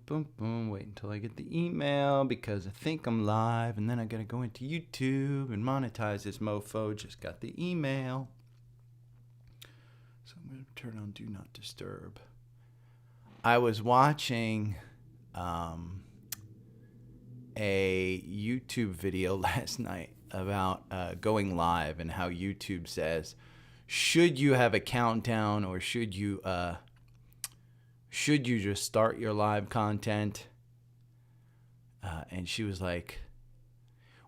Boom, boom, boom. Wait until I get the email because I think I'm live, and then I gotta go into YouTube and monetize this mofo. Just got the email. So I'm gonna turn on Do Not Disturb. I was watching a YouTube video last night about going live and how YouTube says, should you have a countdown or should you just start your live content? And she was like,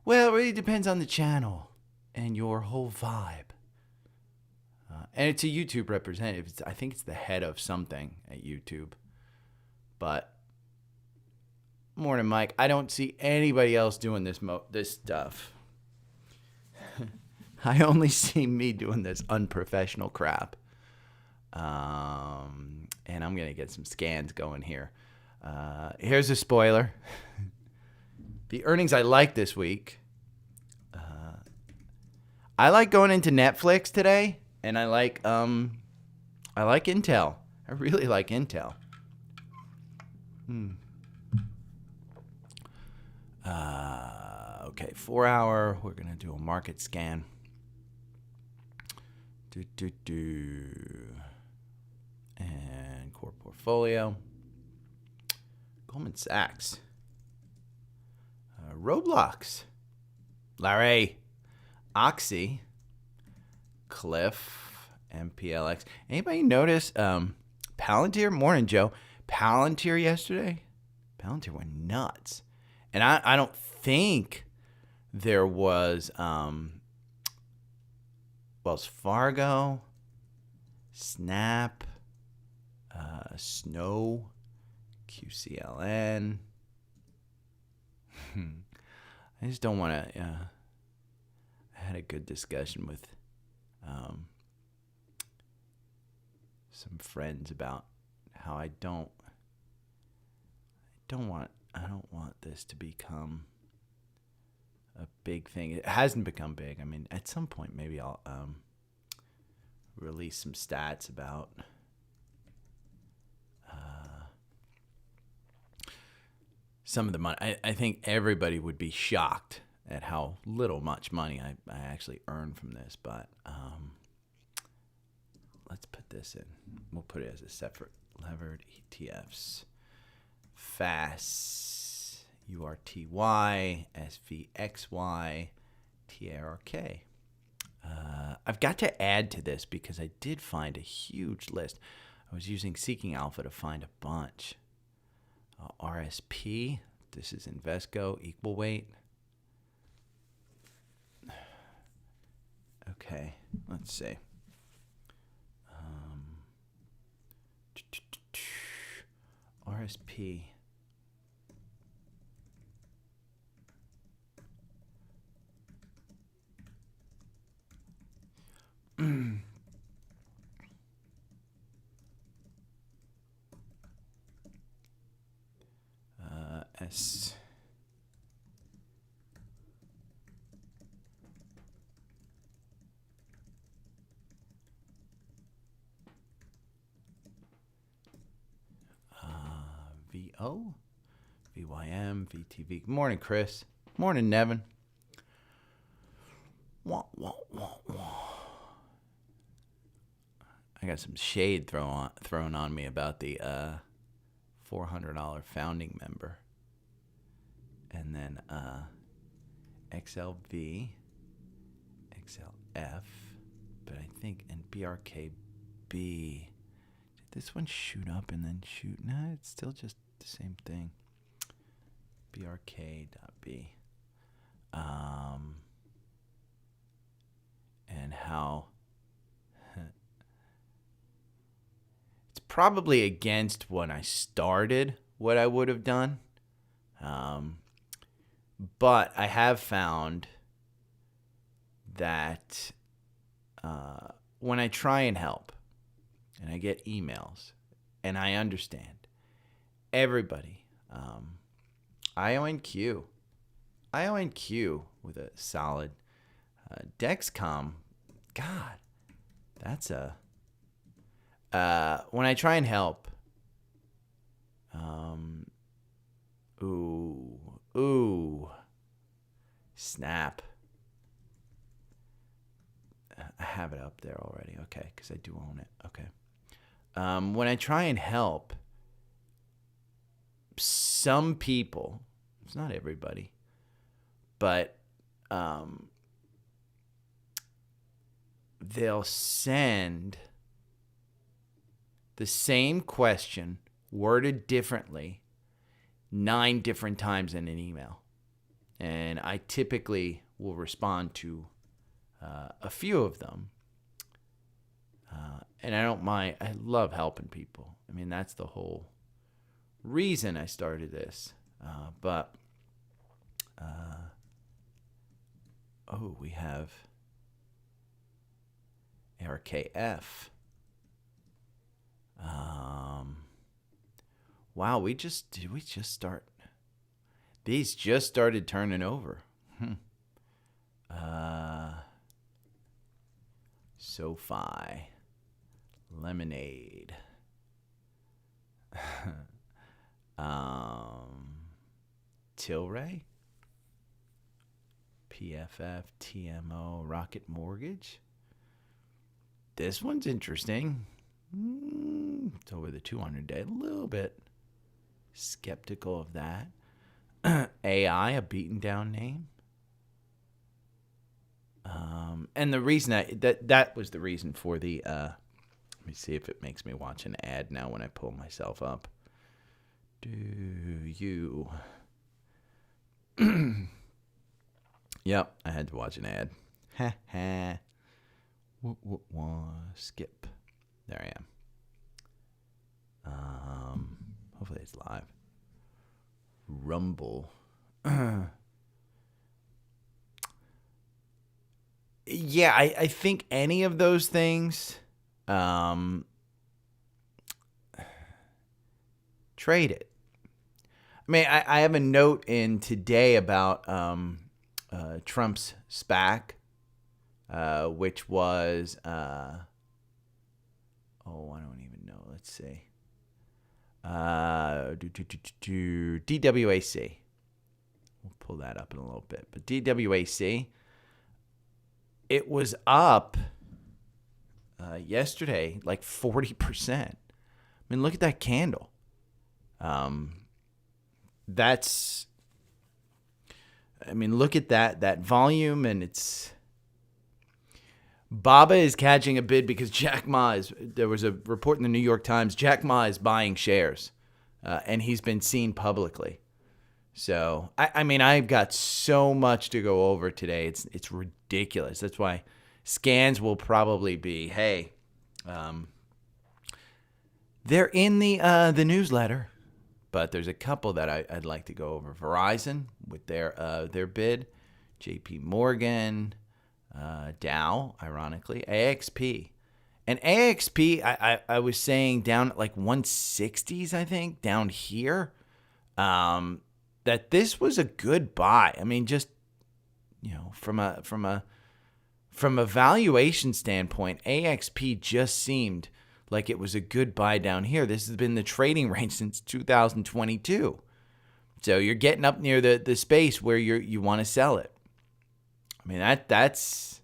well, it really depends on the channel and your whole vibe. And it's a YouTube representative. I think it's the head of something at YouTube. But morning, Mike. I don't see anybody else doing this stuff. I only see me doing this unprofessional crap. And I'm going to get some scans going here. Here's a spoiler. The earnings I like this week. I like going into Netflix today, and I like Intel. I really like Intel. Okay, 4 hour. We're going to do a market scan. And core portfolio. Goldman Sachs. Roblox. Larry. Oxy. Cliff. MPLX. Anybody notice Palantir? Morning, Joe. Palantir yesterday? Palantir went nuts. And I don't think there was Wells Fargo, Snap, Snow, QCLN. I just don't want to. I had a good discussion with some friends about how I don't want this to become a big thing. It hasn't become big. I mean, at some point, maybe I'll release some stats about some of the money. I think everybody would be shocked at how much money I actually earn from this. But let's put this in. We'll put it as a separate levered ETFs. FAS, URTY, SVXY, TARK. I've got to add to this because I did find a huge list. I was using Seeking Alpha to find a bunch. RSP, this is Invesco, equal weight. Okay, let's see. RSP. S. VO, VYM, VTV. Good morning, Chris. Morning, Nevin. Wah, wah, wah, wah. I got some shade thrown on me about the $400 founding member. And then XLV, XLF, but I think, and BRKB. Did this one shoot up and then shoot? No, it's still just the same thing. BRK.B. And how it's probably against when I started what I would have done. But I have found that when I try and help and I get emails and I understand everybody, IONQ with a solid Dexcom. God, that's a when I try and help, Ooh. Snap. I have it up there already. Okay, because I do own it. Okay. When I try and help some people, it's not everybody, but they'll send the same question worded differently 9 different times in an email. And I typically will respond to a few of them. And I don't mind. I love helping people. I mean, that's the whole reason I started this. We have RKF. Wow, did we just start? These just started turning over. SOFI, Lemonade, Tilray, PFF, TMO, Rocket Mortgage. This one's interesting. It's over the 200-day. A little bit skeptical of that. AI, a beaten down name. And the reason that was the reason for the let me see if it makes me watch an ad now when I pull myself up. Do you Yep, I had to watch an ad. Ha ha. Skip. There I am. Hopefully it's live. Rumble. Yeah, I think any of those things, trade it. I mean, I have a note in today about Trump's SPAC, which was, I don't even know. Let's see. DWAC. We'll pull that up in a little bit. But DWAC, it was up yesterday like 40%. I mean, look at that candle. Look at that volume, and it's Baba is catching a bid because Jack Ma there was a report in the New York Times, Jack Ma is buying shares, and he's been seen publicly. So, I've got so much to go over today. It's ridiculous. That's why scans will probably be, hey, they're in the newsletter, but there's a couple that I'd like to go over. Verizon with their bid, JP Morgan, Dow, ironically, AXP. And AXP, I was saying down at like 160s, I think, down here, that this was a good buy. I mean, just, from a valuation standpoint, AXP just seemed like it was a good buy down here. This has been the trading range since 2022. So you're getting up near the space where you want to sell it. I mean, that's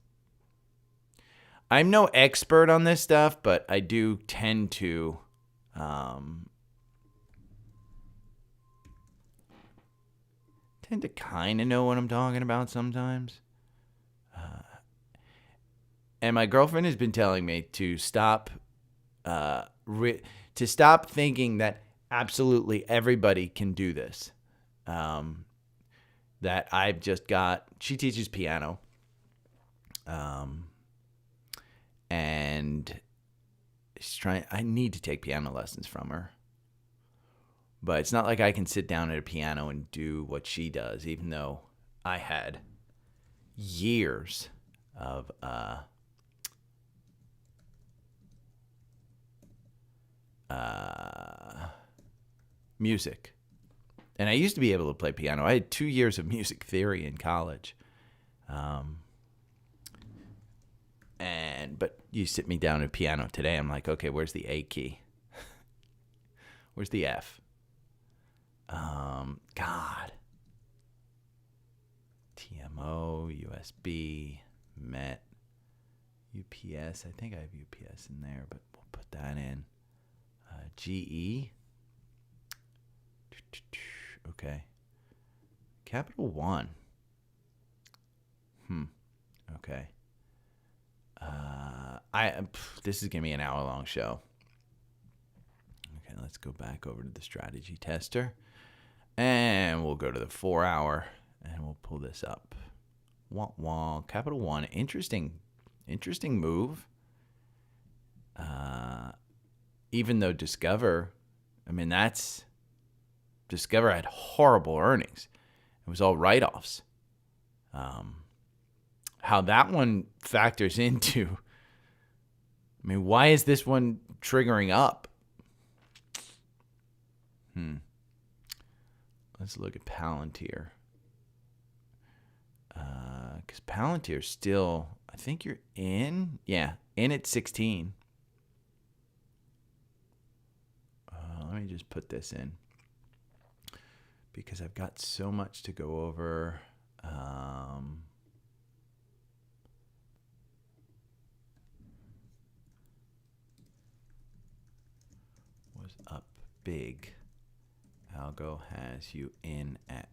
I'm no expert on this stuff, but I do tend to kind of know what I'm talking about sometimes. And my girlfriend has been telling me to stop thinking that absolutely everybody can do this. That I've just got, she teaches piano. And I need to take piano lessons from her. But it's not like I can sit down at a piano and do what she does, even though I had years of music. And I used to be able to play piano. I had 2 years of music theory in college. But you sit me down at piano today, I'm like, okay, where's the A key? Where's the F? God. TMO, USB, MET, UPS. I think I have UPS in there, but we'll put that in. GE. Okay. Capital One. Okay. This is gonna be an hour-long show. Okay, let's go back over to the strategy tester, and we'll go to the 4-hour, and we'll pull this up. Capital One. Interesting move. Even though Discover had horrible earnings. It was all write-offs. How that one factors into, why is this one triggering up? Let's look at Palantir. Because Palantir's still, I think you're in. Yeah, in at 16. Let me just put this in, because I've got so much to go over. Was up big. Algo has you in at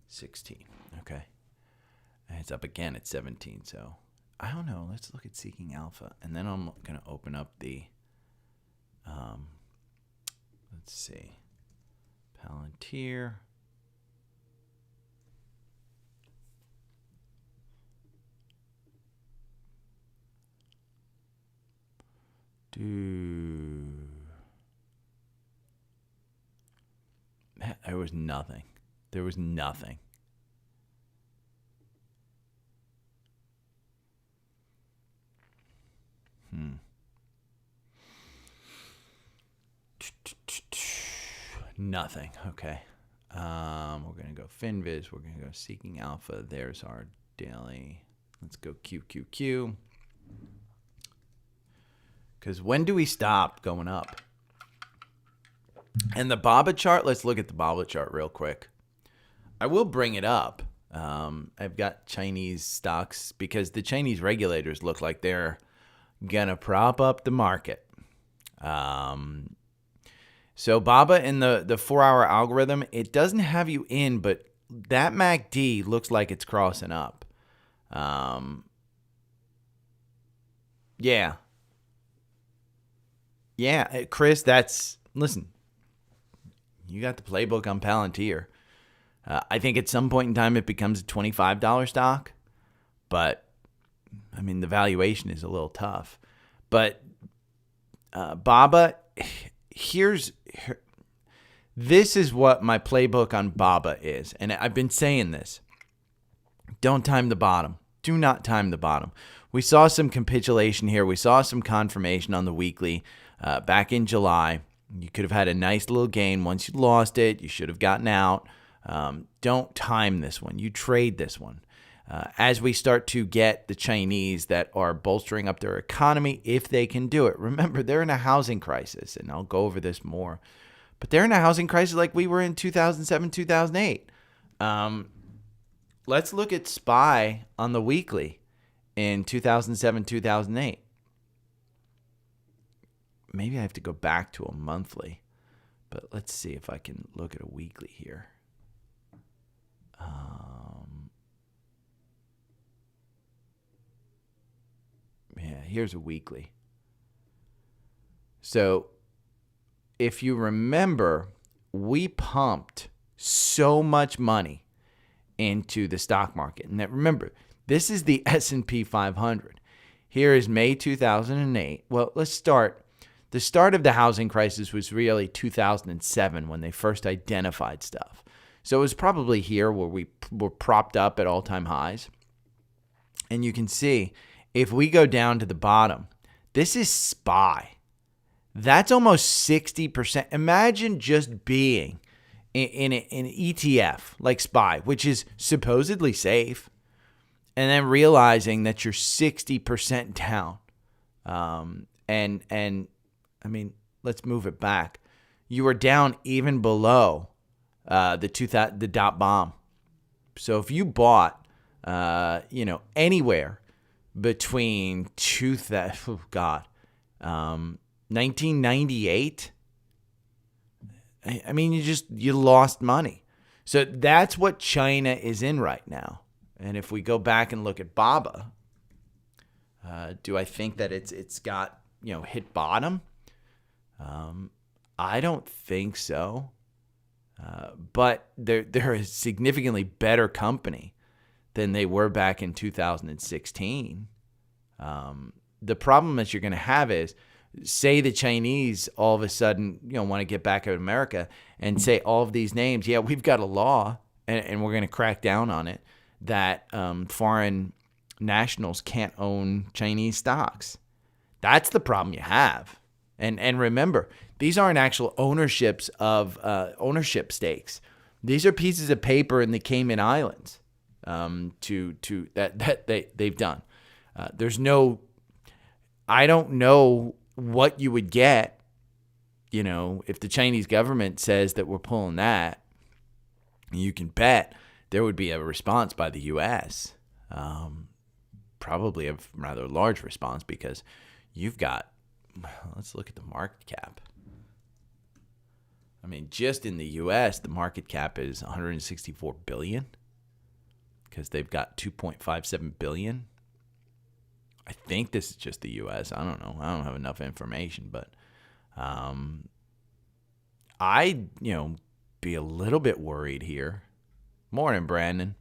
16. Okay. And it's up again at 17. So I don't know. Let's look at Seeking Alpha. And then I'm going to open up the, let's see, Palantir. There was nothing. Nothing. Okay. We're going to go Finviz. We're going to go Seeking Alpha. There's our daily. Let's go QQQ. Because when do we stop going up? And the BABA chart, let's look at the BABA chart real quick. I will bring it up. I've got Chinese stocks because the Chinese regulators look like they're going to prop up the market. So BABA in the 4-hour algorithm, it doesn't have you in, but that MACD looks like it's crossing up. Yeah, Chris, listen, you got the playbook on Palantir. I think at some point in time it becomes a $25 stock, but the valuation is a little tough. But BABA, this is what my playbook on BABA is. And I've been saying this. Don't time the bottom. Do not time the bottom. We saw some capitulation here. We saw some confirmation on the weekly back in July. You could have had a nice little gain. Once you lost it, you should have gotten out. Don't time this one. You trade this one. As we start to get the Chinese that are bolstering up their economy, if they can do it. Remember, they're in a housing crisis, and I'll go over this more. But they're in a housing crisis like we were in 2007, 2008. Let's look at SPY on the weekly in 2007, 2008. Maybe I have to go back to a monthly, but let's see if I can look at a weekly here. Here's a weekly. So if you remember, we pumped so much money into the stock market. And remember, this is the S&P 500. Here is May 2008. Well, let's start. The start of the housing crisis was really 2007 when they first identified stuff. So it was probably here where we were propped up at all-time highs. And you can see, if we go down to the bottom, this is SPY. That's almost 60%. Imagine just being in an ETF like SPY, which is supposedly safe, and then realizing that you're 60% down. Let's move it back. You were down even below the dot bomb. So if you bought, anywhere between 1998, I mean, you lost money. So that's what China is in right now. And if we go back and look at BABA, do I think that it's got, hit bottom? I don't think so. But they're a significantly better company than they were back in 2016. The problem that you're going to have is, say the Chinese all of a sudden, want to get back at America and say all of these names. Yeah, we've got a law, and we're going to crack down on it, that foreign nationals can't own Chinese stocks. That's the problem you have. And remember, these aren't actual ownership stakes. These are pieces of paper in the Cayman Islands that they've done. I don't know what you would get, if the Chinese government says that we're pulling that. You can bet there would be a response by the U.S., probably a rather large response, because you've got, let's look at the market cap. I mean, just in the U.S., the market cap is $164 billion because they've got $2.57 billion. I think this is just the U.S. I don't know. I don't have enough information, but I'd, be a little bit worried here. Morning, Brandon.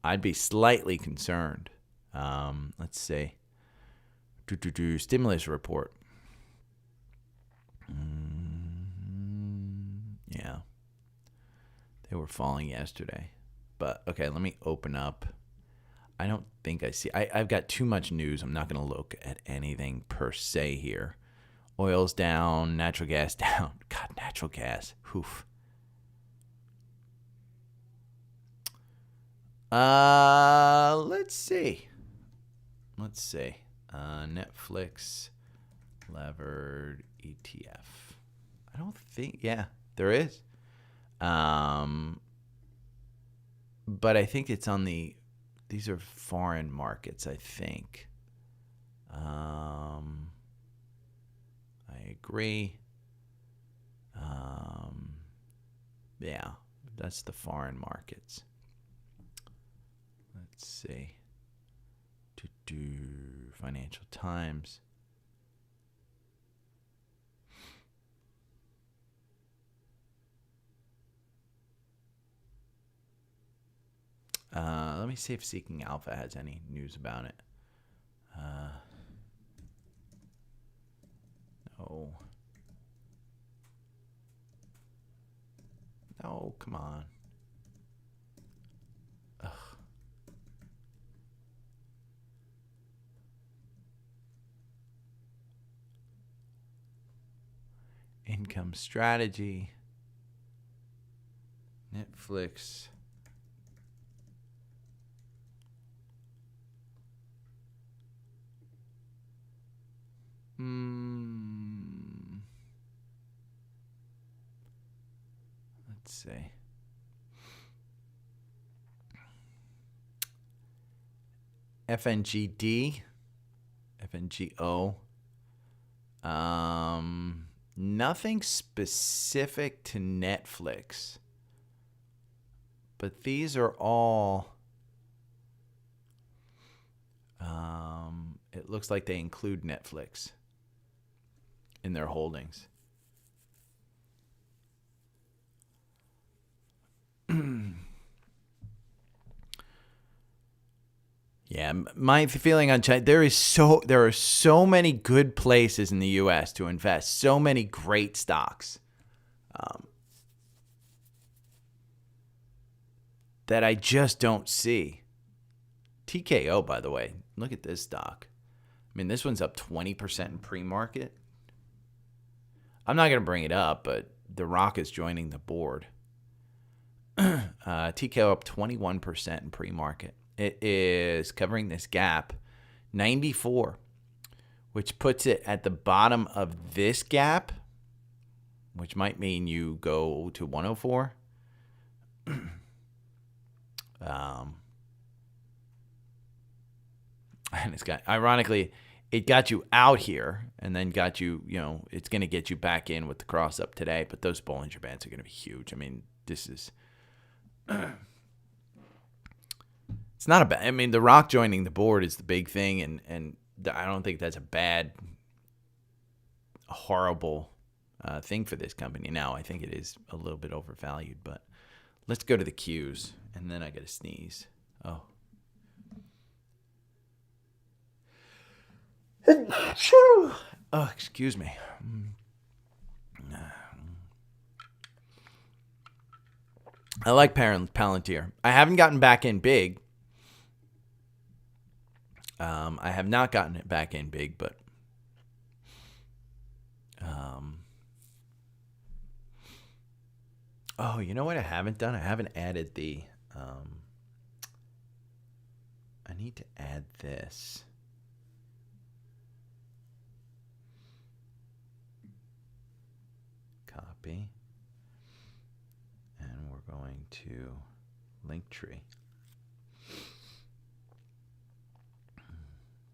I'd be slightly concerned. Let's see. Stimulus report. Yeah. They were falling yesterday. But, okay, let me open up. I don't think I see. I've got too much news. I'm not going to look at anything per se here. Oil's down. Natural gas down. God, natural gas. Oof. Let's see. Netflix levered ETF. I don't think. Yeah, there is. But I think it's on the. These are foreign markets, I think. I agree. Yeah, that's the foreign markets. Let's see. Financial Times. Let me see if Seeking Alpha has any news about it. No. No, come on. Ugh. Income strategy. Netflix. Let's see. FNGD. FNGO. Nothing specific to Netflix. But these are all... it looks like they include Netflix in their holdings. Yeah, my feeling on China, there are so many good places in the U.S. to invest, so many great stocks that I just don't see. TKO, by the way, look at this stock. I mean, this one's up 20% in pre-market. I'm not going to bring it up, but The Rock is joining the board. TKO up 21% in pre-market. It is covering this gap, 94, which puts it at the bottom of this gap, which might mean you go to 104. And it's got, ironically, it got you out here and then got you, it's going to get you back in with the cross up today. But those Bollinger Bands are going to be huge. I mean, this is, it's not a bad, I mean, the rock joining the board is the big thing. And I don't think that's a horrible thing for this company. Now, I think it is a little bit overvalued, but let's go to the Qs. And then I got to sneeze. Oh. Oh, excuse me. I like Palantir. I haven't gotten back in big. I have not gotten it back in big, but oh, you know what I haven't done? I haven't added the I need to add this. Copy. And we're going to Linktree.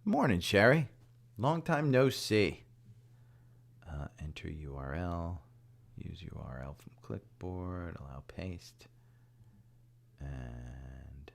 Morning, Sherry. Long time no see. Enter URL. Use URL from clipboard. Allow paste. And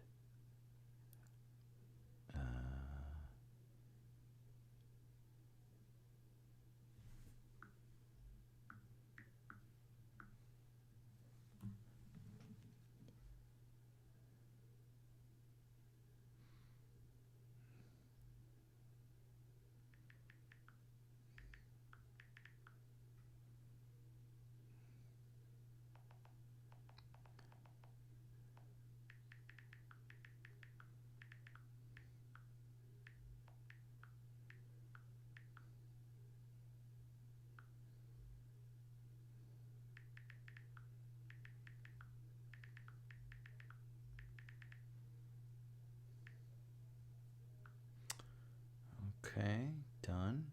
okay, done.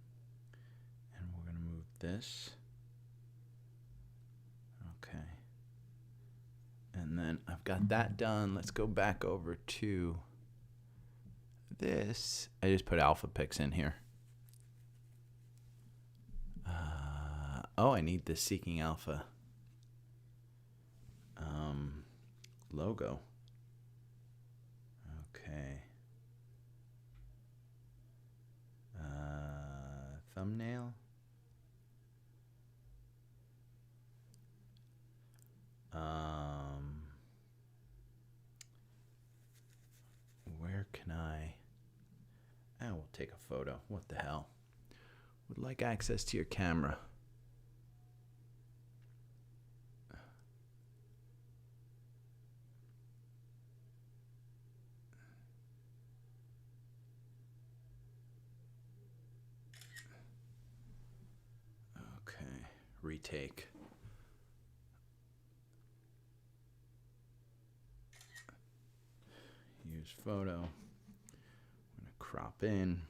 And we're going to move this. Okay. And then I've got that done. Let's go back over to this. I just put alpha picks in here. Oh, I need the Seeking Alpha logo. Okay. Thumbnail. Where can I will take a photo. What the hell? Would like access to your camera. Okay, retake. Use photo. I'm going to crop in.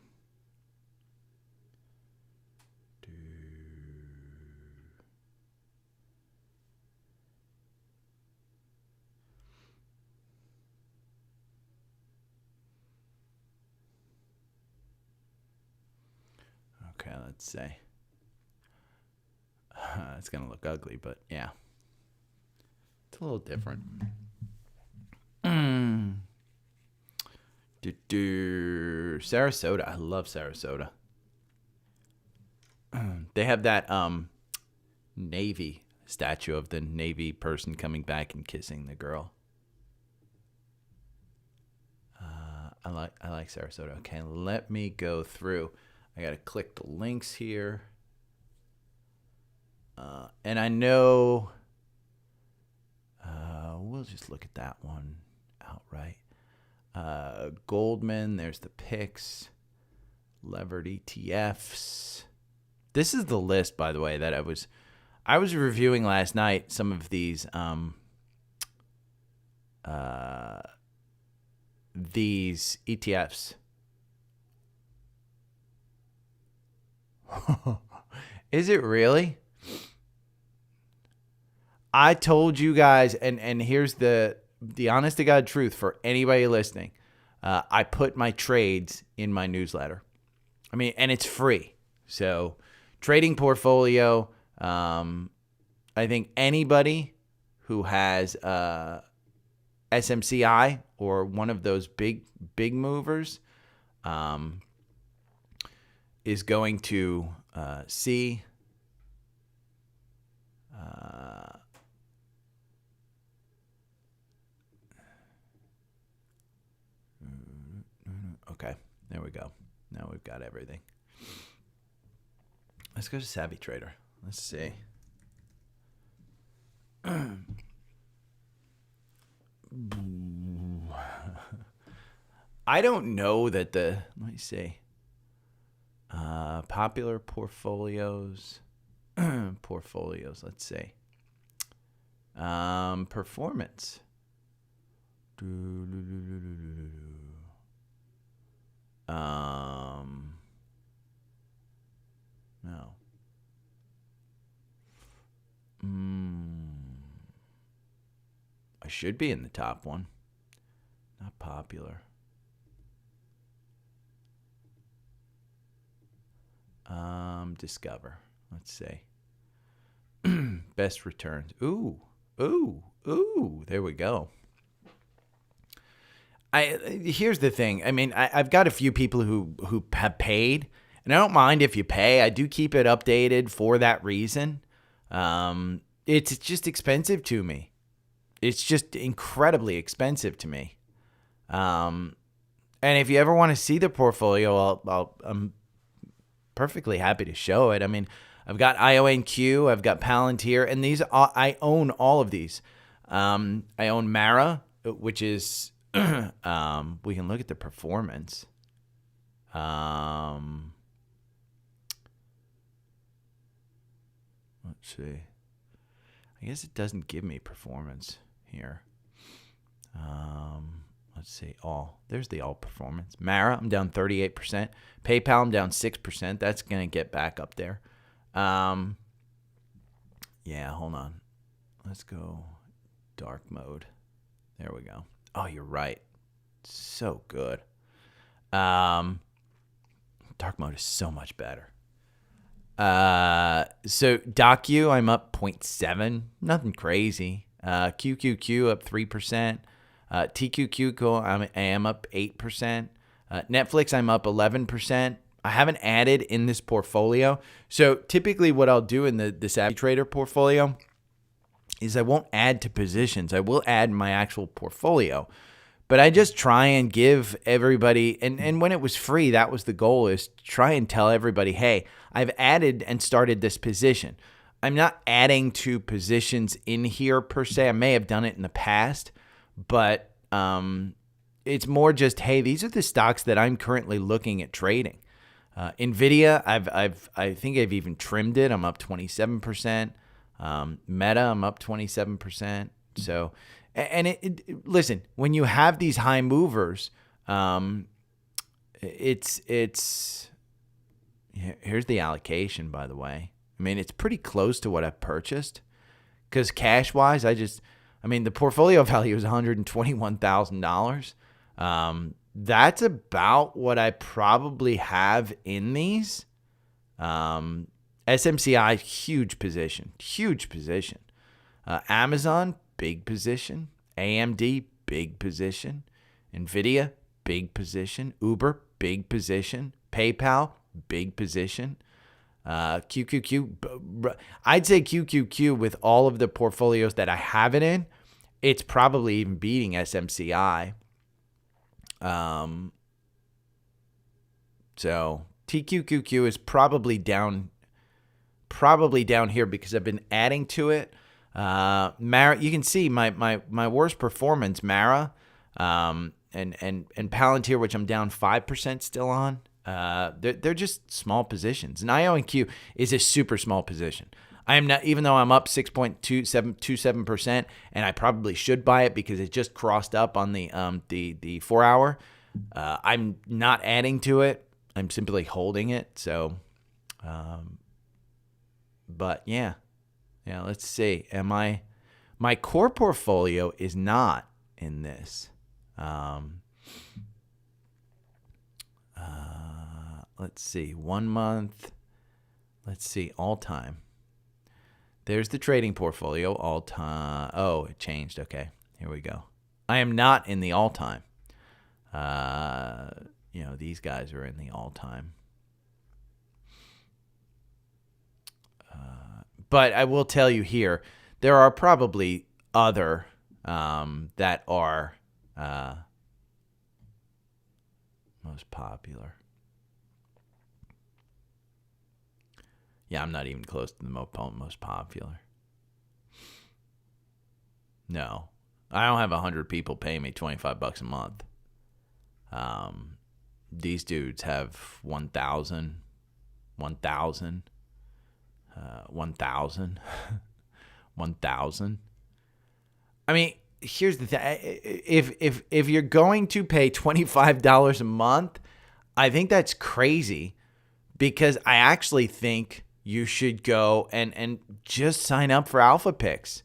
Okay, let's say. It's going to look ugly, but yeah. It's a little different. Sarasota. I love Sarasota. They have that Navy statue of the Navy person coming back and kissing the girl. I like Sarasota. Okay, let me go through. I got to click the links here. And I know we'll just look at that one outright. Goldman, there's the picks, levered ETFs. This is the list, by the way, that I was reviewing last night. Some of these ETFs. Is it really? I told you guys, and here's the the honest to God truth for anybody listening, I put my trades in my newsletter. I mean, and it's free. So trading portfolio, I think anybody who has SMCI or one of those big movers is going to see okay, there we go. Now we've got everything. Let's go to Savvy Trader. Let's see. I don't know that let me see. Popular portfolios. Let's see. Performance. No. I should be in the top one. Not popular. Discover. Let's see. Best returns. Ooh. There we go. Here's the thing. I mean, I've got a few people who have paid, and I don't mind if you pay. I do keep it updated for that reason. It's just expensive to me. It's just incredibly expensive to me. And if you ever want to see the portfolio, I'm perfectly happy to show it. I mean, I've got IONQ, I've got Palantir, and these I own all of these. I own Mara, which is we can look at the performance. Let's see. I guess it doesn't give me performance here. Let's see. There's the all performance. Mara, I'm down 38%. PayPal, I'm down 6%. That's going to get back up there. Yeah, hold on. Let's go dark mode. There we go. Oh, you're right. So good. Dark mode is so much better. So DocU, I'm up 0.7. Nothing crazy. QQQ up 3%. TQQQ, I am up 8%. Netflix, I'm up 11%. I haven't added in this portfolio. So typically what I'll do in the Savvy Trader portfolio is I won't add to positions. I will add my actual portfolio. But I just try and give everybody, and when it was free, that was the goal, is try and tell everybody, hey, I've added and started this position. I'm not adding to positions in here per se. I may have done it in the past, but it's more just, hey, these are the stocks that I'm currently looking at trading. NVIDIA, I think I've even trimmed it. I'm up 27%. Meta, I'm up 27%. So, and listen, when you have these high movers, here's the allocation, by the way. I mean, it's pretty close to what I've purchased, because cash wise, the portfolio value is $121,000. That's about what I probably have in these. SMCI, huge position. Amazon, big position. AMD, big position. NVIDIA, big position. Uber, big position. PayPal, big position. QQQ, I'd say QQQ with all of the portfolios that I have it in, it's probably even beating SMCI. So TQQQ is probably down here because I've been adding to it. Mara, you can see my worst performance, Mara, and Palantir, which I'm down 5% still on. They're just small positions. And IONQ is a super small position. I am not, even though I'm up 6.27%, and I probably should buy it because it just crossed up on the 4 hour. I'm not adding to it. I'm simply holding it. So, but yeah, let's see. My core portfolio is not in this. Let's see, 1 month. Let's see, all time. There's the trading portfolio, all time. Oh, it changed. Okay, here we go. I am not in the all time. These guys are in the all time. But I will tell you here, there are probably other that are most popular. Yeah, I'm not even close to the most popular. No, I don't have 100 people paying me $25 a month. These dudes have 1,000, 1,000, 1,000, 1,000. I mean, here's the thing. If you're going to pay $25 a month, I think that's crazy, because I actually think you should go and just sign up for Alpha Picks.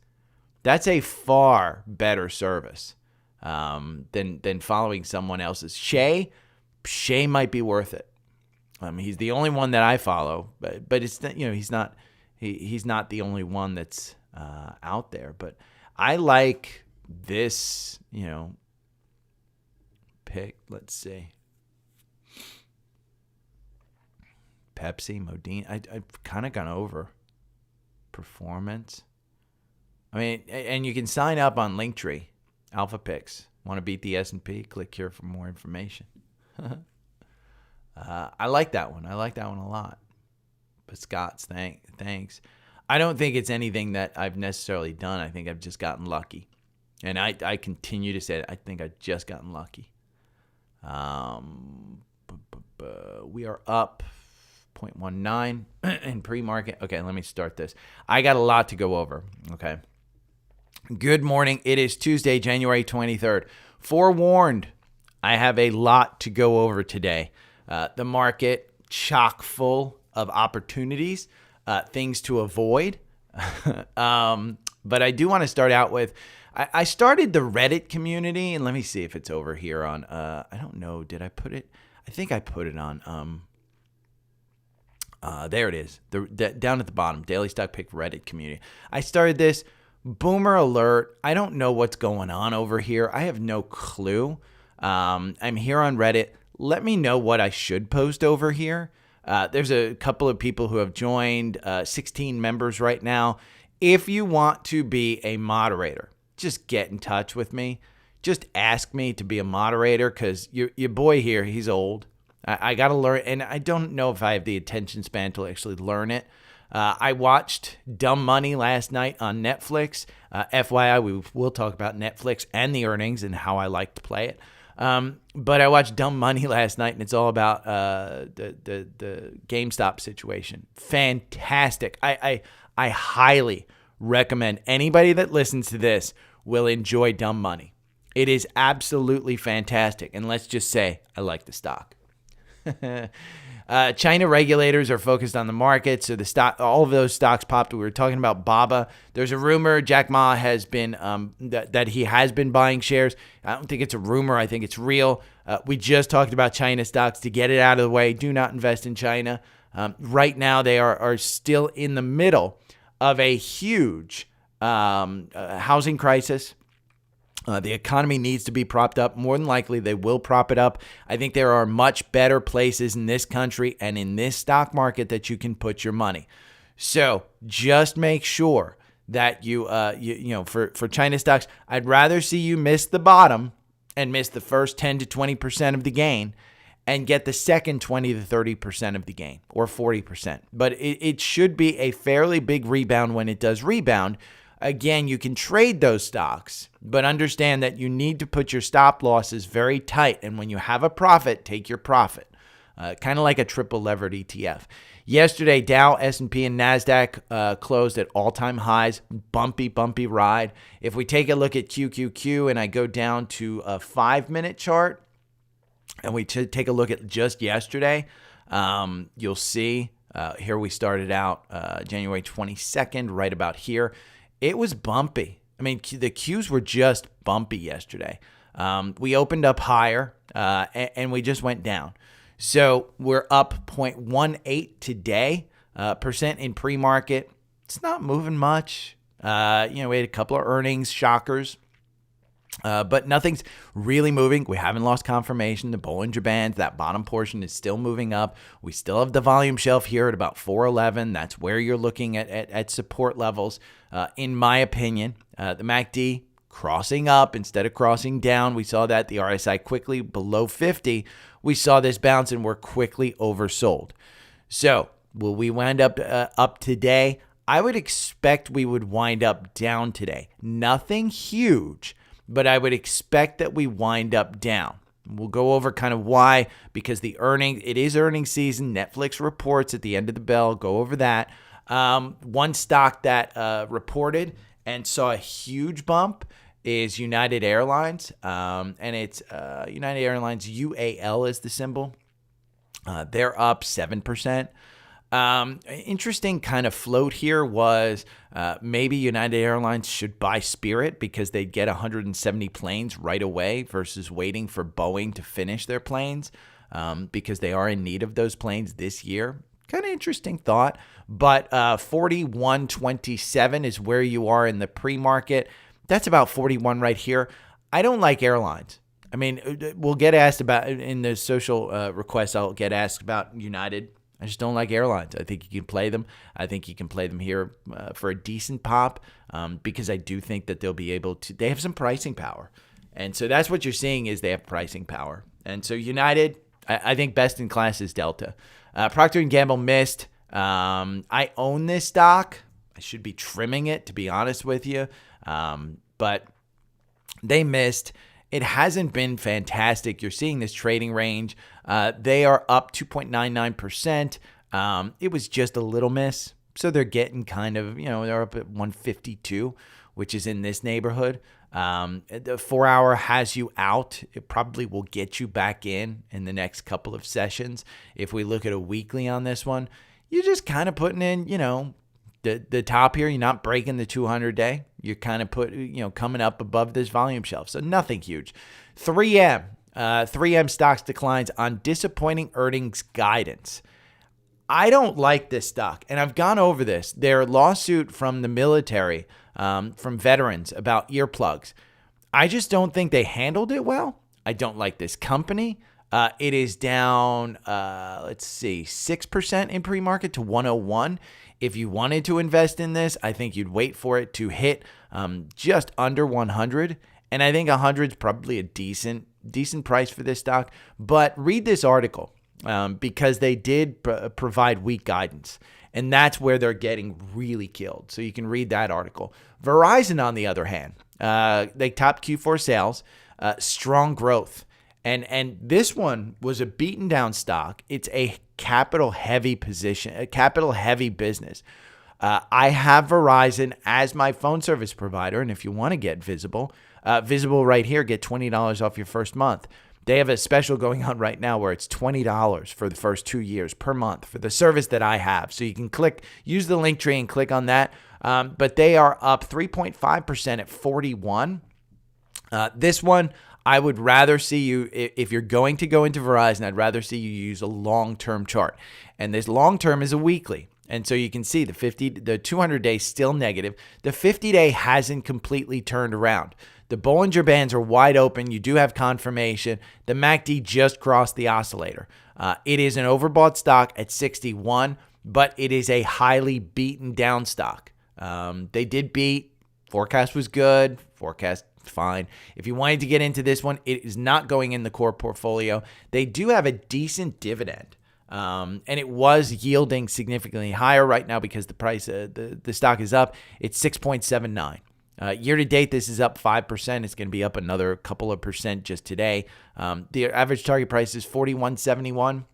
That's a far better service than following someone else's. Shay might be worth it. He's the only one that I follow, but it's he's not the only one that's out there. But I like this pick. Let's see. Pepsi, Modine. I've kind of gone over performance. I mean, and you can sign up on Linktree, Alpha Picks. Want to beat the S&P? Click here for more information. I like that one. I like that one a lot. But Scott's, thanks. I don't think it's anything that I've necessarily done. I think I've just gotten lucky. And I continue to say it. I think I've just gotten lucky. We are up 0.19 in pre-market. Okay, let me start this. I got a lot to go over, okay? Good morning. It is Tuesday, January 23rd. Forewarned, I have a lot to go over today. The market chock full of opportunities, things to avoid. But I do want to start out with, I started the Reddit community, and let me see if it's over here on, I don't know, did I put it? I think I put it on, there it is, down at the bottom, Daily Stock Pick Reddit community. I started this. Boomer alert. I don't know what's going on over here. I have no clue. I'm here on Reddit. Let me know what I should post over here. There's a couple of people who have joined, 16 members right now. If you want to be a moderator, just get in touch with me. Just ask me to be a moderator, because your boy here, he's old. I got to learn, and I don't know if I have the attention span to actually learn it. I watched Dumb Money last night on Netflix. FYI, we will talk about Netflix and the earnings and how I like to play it. But I watched Dumb Money last night, and it's all about the GameStop situation. Fantastic. I highly recommend anybody that listens to this will enjoy Dumb Money. It is absolutely fantastic. And let's just say I like the stock. China regulators are focused on the market, so the stock, all of those stocks popped. We were talking about BABA. There's a rumor Jack Ma has been that he has been buying shares. I don't think it's a rumor. I think it's real. We just talked about China stocks. To get it out of the way, do not invest in China. Right now, they are still in the middle of a huge housing crisis. The economy needs to be propped up. More than likely, they will prop it up. I think there are much better places in this country and in this stock market that you can put your money. So just make sure that you for China stocks, I'd rather see you miss the bottom and miss the first 10 to 20% of the gain and get the second 20 to 30% of the gain, or 40%. But it should be a fairly big rebound when it does rebound. Again, you can trade those stocks, but understand that you need to put your stop losses very tight. And when you have a profit, take your profit. Kind of like a triple levered ETF. Yesterday, Dow, S&P, and NASDAQ closed at all-time highs. Bumpy ride. If we take a look at QQQ and I go down to a 5-minute chart and we take a look at just yesterday, you'll see here we started out January 22nd, right about here. It was bumpy. I mean, the Qs were just bumpy yesterday. We opened up higher, and we just went down. So we're up 0.18 today, percent in pre-market. It's not moving much. We had a couple of earnings shockers, but nothing's really moving. We haven't lost confirmation. The Bollinger Bands, that bottom portion is still moving up. We still have the volume shelf here at about 411. That's where you're looking at support levels, in my opinion. The MACD crossing up instead of crossing down. We saw that the RSI quickly below 50. We saw this bounce and we're quickly oversold. So will we wind up today? I would expect we would wind up down today. Nothing huge, but I would expect that we wind up down. We'll go over kind of why, because it is earnings season. Netflix reports at the end of the bell. Go over that. One stock that reported and saw a huge bump is United Airlines, and it's United Airlines, UAL is the symbol. They're up 7%. Interesting kind of float here was maybe United Airlines should buy Spirit because they'd get 170 planes right away versus waiting for Boeing to finish their planes, because they are in need of those planes this year. Kind of interesting thought, but 41.27 is where you are in the pre-market. That's about 41 right here. I don't like airlines. I mean, we'll get asked about in the social requests. I'll get asked about United. I just don't like airlines. I think you can play them. I think you can play them here for a decent pop, because I do think that they'll be able to. They have some pricing power, and so that's what you're seeing is they have pricing power. And so United, I think best in class is Delta. Procter & Gamble missed. I own this stock. I should be trimming it, to be honest with you. But they missed. It hasn't been fantastic. You're seeing this trading range. They are up 2.99%. It was just a little miss. So they're getting kind of, they're up at 152, which is in this neighborhood. The 4-hour has you out. It probably will get you back in the next couple of sessions. If we look at a weekly on this one, you're just kind of putting in, the top here. You're not breaking the 200-day. You're kind of coming up above this volume shelf. So nothing huge. 3M stocks declines on disappointing earnings guidance. I don't like this stock, and I've gone over this. Their lawsuit from the military, from veterans about earplugs. I just don't think they handled it well. I don't like this company. It is down, 6% in pre-market to 101. If you wanted to invest in this, I think you'd wait for it to hit just under 100. And I think 100 is probably a decent price for this stock. But read this article because they did provide weak guidance. And that's where they're getting really killed. So you can read that article. Verizon, on the other hand, they topped Q4 sales, strong growth. And this one was a beaten down stock. It's a capital heavy position, a capital heavy business. I have Verizon as my phone service provider. And if you want to get Visible right here, get $20 off your first month. They have a special going on right now where it's $20 for the first 2 years per month for the service that I have. So you can use the link tree and click on that. But they are up 3.5% at 41. This one, I would rather see you, if you're going to go into Verizon, I'd rather see you use a long-term chart. And this long-term is a weekly. And so you can see the 200-day still negative. The 50-day hasn't completely turned around. The Bollinger Bands are wide open. You do have confirmation. The MACD just crossed the oscillator. It is an overbought stock at 61, but it is a highly beaten down stock. They did beat. Forecast was good. Forecast fine. If you wanted to get into this one, it is not going in the core portfolio. They do have a decent dividend. And it was yielding significantly higher right now because the price, the stock is up. It's 6.79. Year to date, this is up 5%. It's going to be up another couple of percent just today. The average target price is $41.71.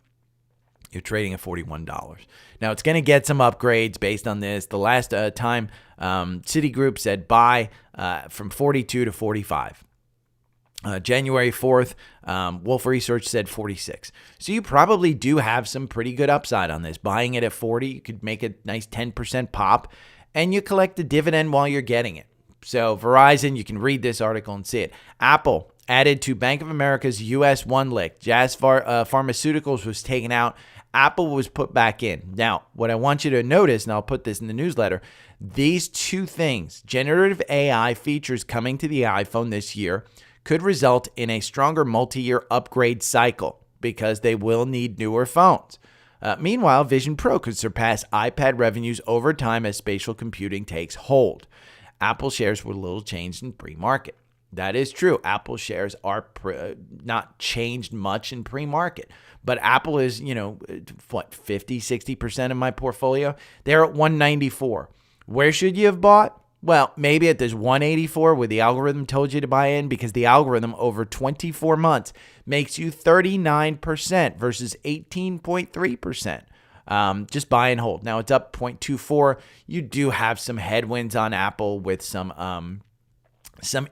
You're trading at $41. Now, it's going to get some upgrades based on this. The last time Citigroup said buy from 42 to 45. January 4th, Wolf Research said 46. So you probably do have some pretty good upside on this. Buying it at 40, you could make a nice 10% pop, and you collect the dividend while you're getting it. So Verizon, you can read this article and see it. Apple added to Bank of America's U.S. one lick. Jazz Pharmaceuticals was taken out. Apple was put back in. Now, what I want you to notice, and I'll put this in the newsletter, these two things, generative AI features coming to the iPhone this year, could result in a stronger multi-year upgrade cycle because they will need newer phones. Meanwhile, Vision Pro could surpass iPad revenues over time as spatial computing takes hold. Apple shares were little changed in pre-market. That is true. Apple shares are not changed much in pre-market. But Apple is, 50, 60% of my portfolio. They're at 194. Where should you have bought? Well, maybe at this 184 where the algorithm told you to buy in, because the algorithm over 24 months makes you 39% versus 18.3%. Just buy and hold. Now it's up 0.24. You do have some headwinds on Apple with some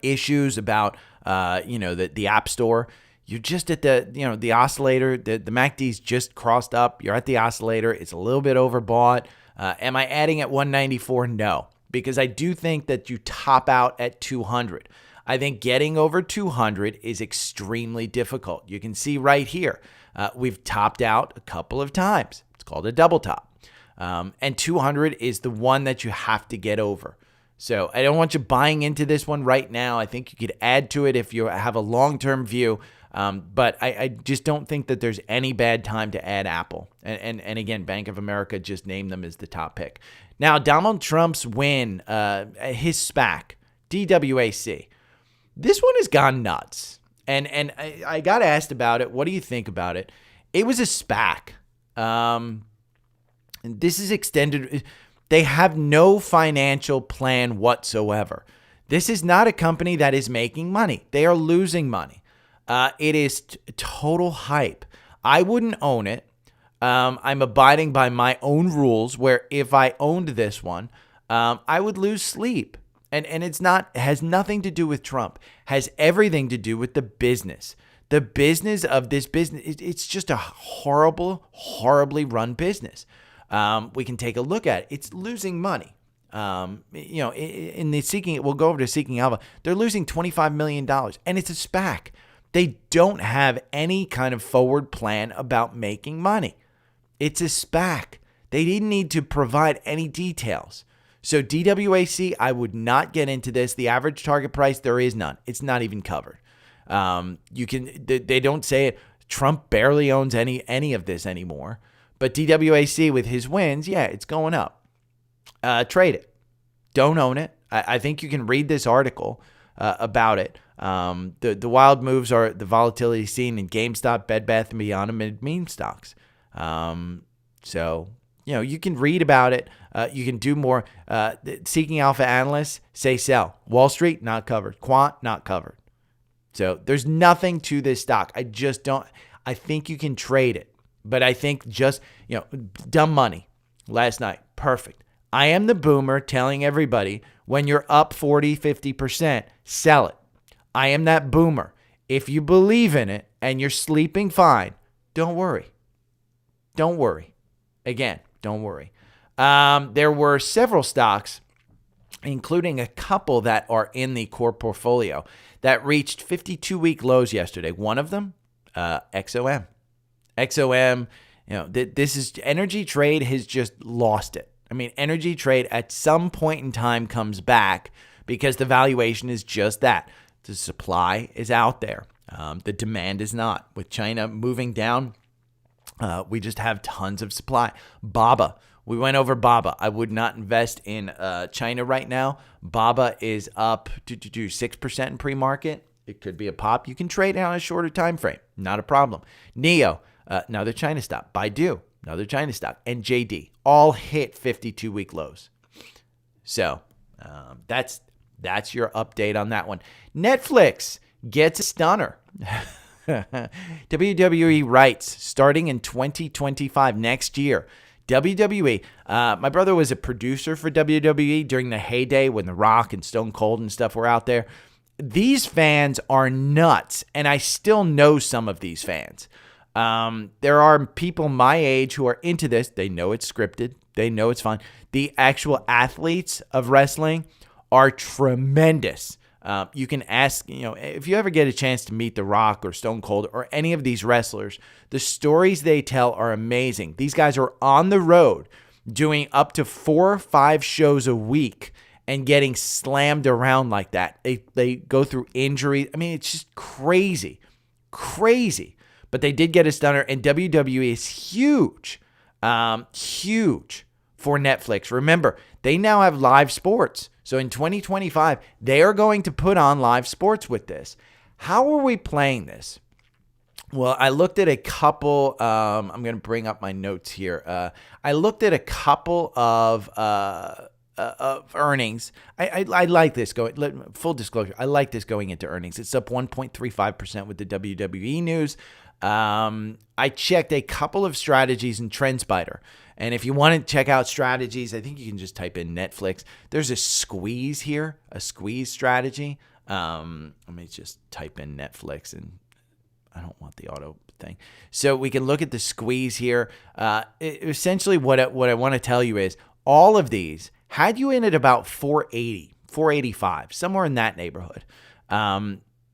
issues about, the App Store. You're just at the oscillator. The MACD's just crossed up. You're at the oscillator. It's a little bit overbought. Am I adding at 194? No, because I do think that you top out at 200. I think getting over 200 is extremely difficult. You can see right here, we've topped out a couple of times. It's called a double top. And 200 is the one that you have to get over. So I don't want you buying into this one right now. I think you could add to it if you have a long-term view. But I just don't think that there's any bad time to add Apple. And again, Bank of America just named them as the top pick. Now, Donald Trump's win, his SPAC, DWAC. This one has gone nuts. And I got asked about it. What do you think about it? It was a SPAC. And this is extended. They have no financial plan whatsoever. This is not a company that is making money. They are losing money. It is total hype. I wouldn't own it. I'm abiding by my own rules where if I owned this one, I would lose sleep. And it's has nothing to do with Trump. Has everything to do with the business. The business of this business, it's just a horribly run business. We can take a look at it. It's losing money. In the Seeking, we'll go over to Seeking Alpha. They're losing $25 million, and it's a SPAC. They don't have any kind of forward plan about making money. It's a SPAC. They didn't need to provide any details. So DWAC, I would not get into this. The average target price, there is none. It's not even covered. They don't say it. Trump barely owns any of this anymore. But DWAC with his wins, yeah, it's going up. Trade it. Don't own it. I think you can read this article about it. The wild moves are the volatility seen in GameStop, Bed Bath & Beyond, and meme stocks. So, you can read about it. You can do more. Seeking Alpha analysts say sell. Wall Street, not covered. Quant, not covered. So there's nothing to this stock. I think you can trade it. But I think just, dumb money last night. Perfect. I am the boomer telling everybody when you're up 40, 50%, sell it. I am that boomer. If you believe in it and you're sleeping fine, don't worry. Don't worry. Again, don't worry. There were several stocks, including a couple that are in the core portfolio, that reached 52-week lows yesterday. One of them, XOM. XOM, this is Energy Trade has just lost it. I mean, Energy Trade at some point in time comes back because the valuation is just that. The supply is out there. The demand is not. With China moving down, we just have tons of supply. BABA. We went over BABA. I would not invest in China right now. BABA is up to 6% in pre-market. It could be a pop. You can trade it on a shorter time frame. Not a problem. NEO. Another China stock. Baidu, another China stock. And JD, all hit 52-week lows. So that's your update on that one. Netflix gets a stunner. WWE rights starting in 2025, next year. WWE. My brother was a producer for WWE during the heyday when The Rock and Stone Cold and stuff were out there. These fans are nuts, and I still know some of these fans. There are people my age who are into this. They know it's scripted. They know it's fun. The actual athletes of wrestling are tremendous. You can ask, if you ever get a chance to meet The Rock or Stone Cold or any of these wrestlers, the stories they tell are amazing. These guys are on the road doing up to 4 or 5 shows a week and getting slammed around like that. They go through injuries. I mean, it's just crazy. But they did get a stunner, and WWE is huge for Netflix. Remember, they now have live sports. So in 2025, they are going to put on live sports with this. How are we playing this? Well, I looked at a couple. I'm going to bring up my notes here. I looked at a couple of earnings. I like this going. Full disclosure, I like this going into earnings. It's up 1.35% with the WWE news. I checked a couple of strategies in TrendSpider. And if you want to check out strategies, I think you can just type in Netflix. There's a squeeze here, a squeeze strategy. Let me just type in Netflix, and I don't want the auto thing. So we can look at the squeeze here. Essentially what I want to tell you is all of these had you in at about 480, 485, somewhere in that neighborhood.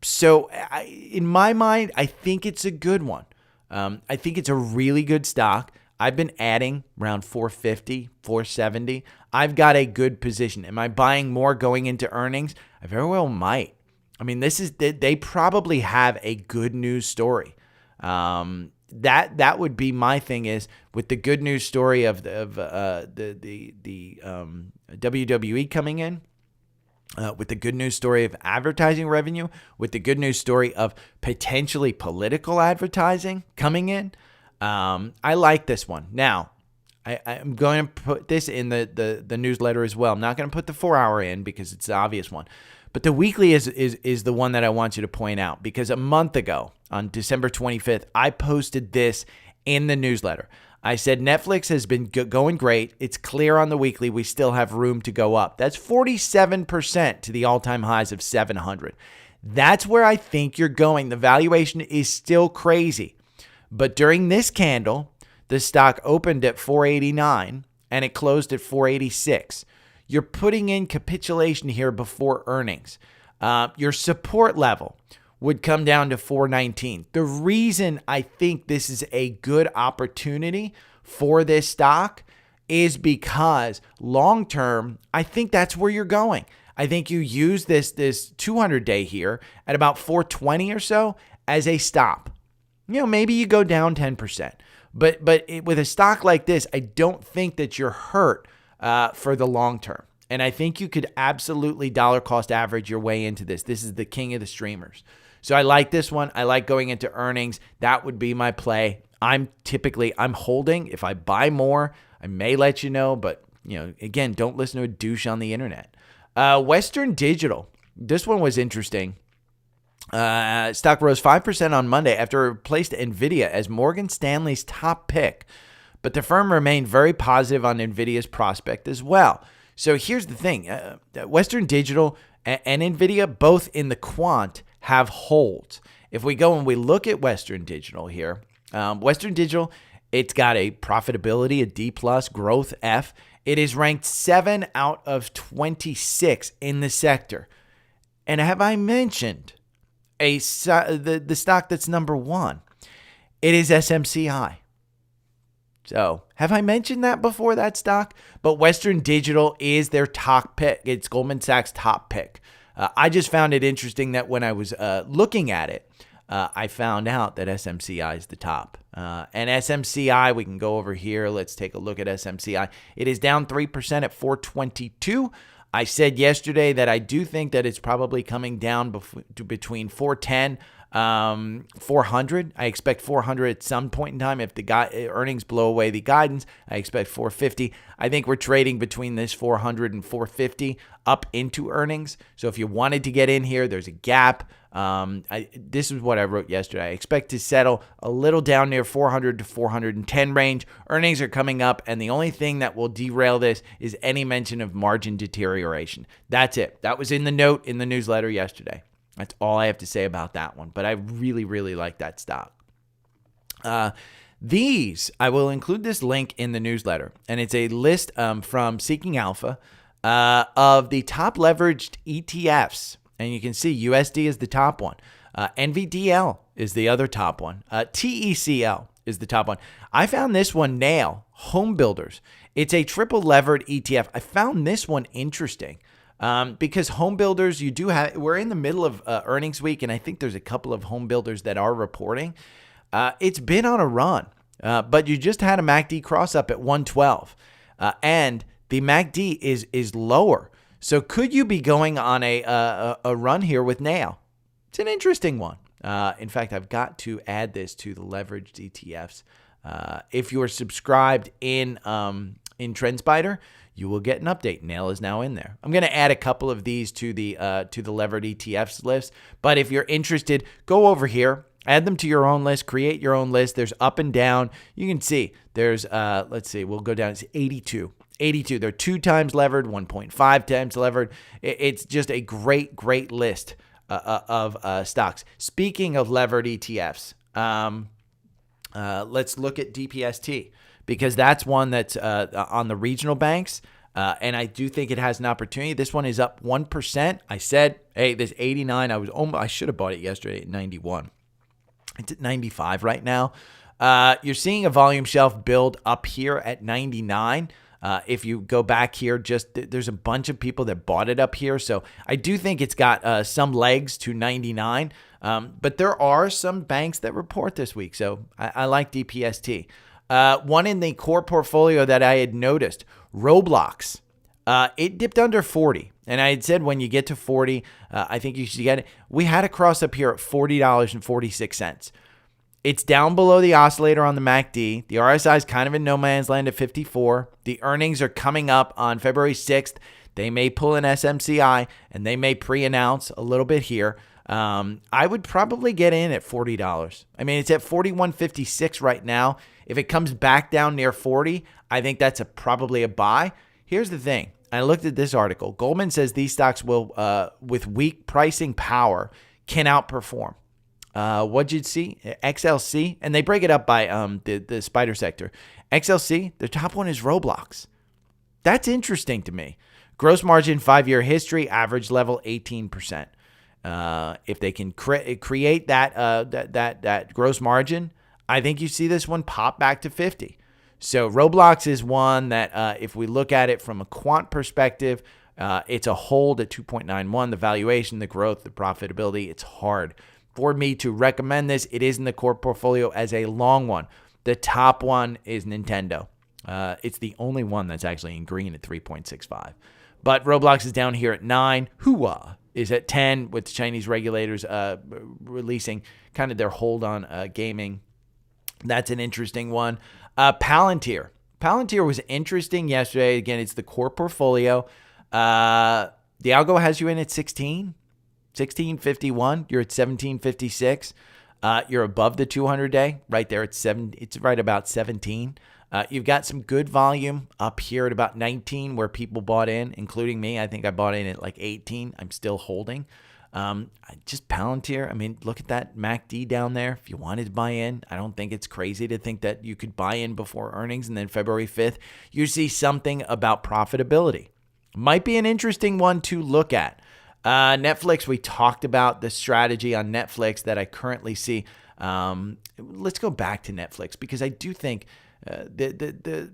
So in my mind, I think it's a good one. I think it's a really good stock. I've been adding around 450, 470. I've got a good position. Am I buying more going into earnings? I very well might. I mean, they probably have a good news story. That would be my thing, is with the good news story of the WWE coming in, with the good news story of advertising revenue, with the good news story of potentially political advertising coming in. I like this one. Now, I'm going to put this in the newsletter as well. I'm not going to put the 4-hour in because it's the obvious one. But the weekly is the one that I want you to point out, because a month ago, on December 25th, I posted this in the newsletter. I said Netflix has been going great. It's clear on the weekly we still have room to go up. That's 47% to the all-time highs of 700. That's where I think you're going. The valuation is still crazy. But during this candle, the stock opened at 489 and it closed at 486. You're putting in capitulation here before earnings. Your support level would come down to 419. The reason I think this is a good opportunity for this stock is because long term, I think that's where you're going. I think you use this 200-day here at about 420 or so as a stop. Maybe you go down 10%. But with a stock like this, I don't think that you're hurt for the long term. And I think you could absolutely dollar cost average your way into this. This is the king of the streamers. So I like this one. I like going into earnings. That would be my play. I'm holding. If I buy more, I may let you know. But, again, don't listen to a douche on the internet. Western Digital. This one was interesting. Stock rose 5% on Monday after it replaced NVIDIA as Morgan Stanley's top pick. But the firm remained very positive on NVIDIA's prospect as well. So here's the thing. Western Digital and NVIDIA, both in the quant, have holds. If we go and we look at Western Digital here, Western Digital, it's got a profitability, a D+, growth F. It is ranked 7 out of 26 in the sector. And have I mentioned the stock that's number 1? It is SMCI. So have I mentioned that before, that stock? But Western Digital is their top pick. It's Goldman Sachs' top pick. I just found it interesting that when I was looking at it, I found out that SMCI is the top. And SMCI, we can go over here. Let's take a look at SMCI. It is down 3% at 422. I said yesterday that I do think that it's probably coming down to between 410, 400. I expect 400 at some point in time. If the earnings blow away the guidance, I expect 450. I think we're trading between this 400 and 450 up into earnings. So if you wanted to get in here, there's a gap. This is what I wrote yesterday. I expect to settle a little down near 400 to 410 range. Earnings are coming up, and the only thing that will derail this is any mention of margin deterioration. That's it. That was in the note in the newsletter yesterday. That's all I have to say about that one. But I really, really like that stock. I will include this link in the newsletter, and it's a list from Seeking Alpha. of the top leveraged ETFs. And you can see USD is the top one. NVDL is the other top one. TECL is the top one. I found this one, Nail, Home Builders. It's a triple levered ETF. I found this one interesting because home builders, we're in the middle of earnings week, and I think there's a couple of home builders that are reporting. It's been on a run, but you just had a MACD cross up at 112, and the MACD is lower. So could you be going on a run here with Nail? It's an interesting one. In fact, I've got to add this to the leveraged ETFs. If you are subscribed in TrendSpider, you will get an update. Nail is now in there. I'm going to add a couple of these to the levered ETFs list. But if you're interested, go over here, add them to your own list, create your own list. There's up and down. You can see there's, let's see, we'll go down. It's 82. 82. They're 2 times levered, 1.5 times levered. It's just a great, great list of stocks. Speaking of levered ETFs, let's look at DPST because that's one that's on the regional banks. And I do think it has an opportunity. This one is up 1%. I said, hey, this 89, I should have bought it yesterday at 91. It's at 95 right now. You're seeing a volume shelf build up here at 99. If you go back here, there's a bunch of people that bought it up here. So I do think it's got some legs to 99. But there are some banks that report this week. So I like DPST. One in the core portfolio that I had noticed, Roblox. It dipped under 40. And I had said when you get to 40, I think you should get it. We had a cross up here at $40.46. It's down below the oscillator on the MACD. The RSI is kind of in no man's land at 54. The earnings are coming up on February 6th. They may pull an SMCI, and they may pre-announce a little bit here. I would probably get in at $40. I mean, it's at $41.56 right now. If it comes back down near 40, I think that's probably a buy. Here's the thing. I looked at this article. Goldman says these stocks will, with weak pricing power, can outperform. What'd you see? XLC, and they break it up by the spider sector. XLC, the top one is Roblox. That's interesting to me. Gross margin, 5-year history, average level 18%. If they can create that gross margin, I think you see this one pop back to 50. So Roblox is one that if we look at it from a quant perspective, it's a hold at 2.91. The valuation, the growth, the profitability, it's hard for me to recommend this. It is in the core portfolio as a long one. The top one is Nintendo. It's the only one that's actually in green at 3.65. But Roblox is down here at 9. Hua is at 10 with the Chinese regulators releasing kind of their hold on gaming. That's an interesting one. Palantir. Palantir was interesting yesterday. Again, it's the core portfolio. The algo has you in at 16. 1651, you're at 1756. You're above the 200-day, right there at 7. It's right about 17. You've got some good volume up here at about 19 where people bought in, including me. I think I bought in at like 18. I'm still holding. Just Palantir. I mean, look at that MACD down there. If you wanted to buy in, I don't think it's crazy to think that you could buy in before earnings, and then February 5th, you see something about profitability. Might be an interesting one to look at. Netflix, we talked about the strategy on Netflix that I currently see. Let's go back to Netflix because I do think the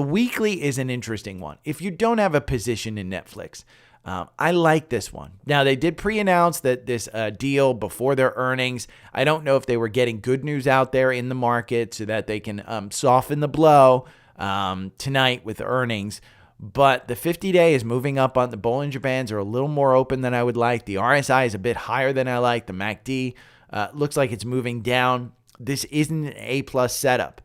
weekly is an interesting one. If you don't have a position in Netflix, I like this one. Now, they did pre-announce that this deal before their earnings. I don't know if they were getting good news out there in the market so that they can soften the blow tonight with earnings. But the 50-day is moving up on the Bollinger Bands are a little more open than I would like. The RSI is a bit higher than I like. The MACD looks like it's moving down. This isn't an A-plus setup.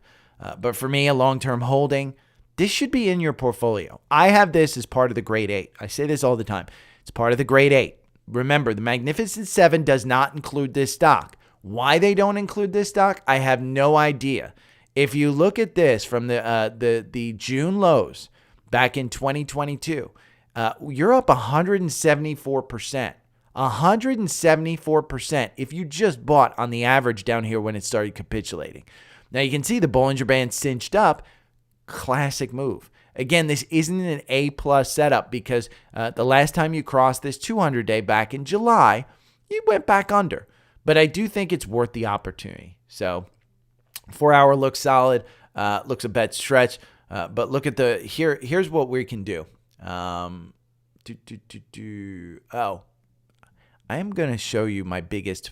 But for me, a long-term holding, this should be in your portfolio. I have this as part of the Grade 8. I say this all the time. It's part of the Grade 8. Remember, the Magnificent 7 does not include this stock. Why they don't include this stock, I have no idea. If you look at this from the June lows, back in 2022, you're up 174%. 174% if you just bought on the average down here when it started capitulating. Now you can see the Bollinger Band cinched up. Classic move. Again, this isn't an A-plus setup because the last time you crossed this 200-day back in July, you went back under. But I do think it's worth the opportunity. So 4-hour looks solid, looks a bit stretched. But look at here's what we can do. I am going to show you my biggest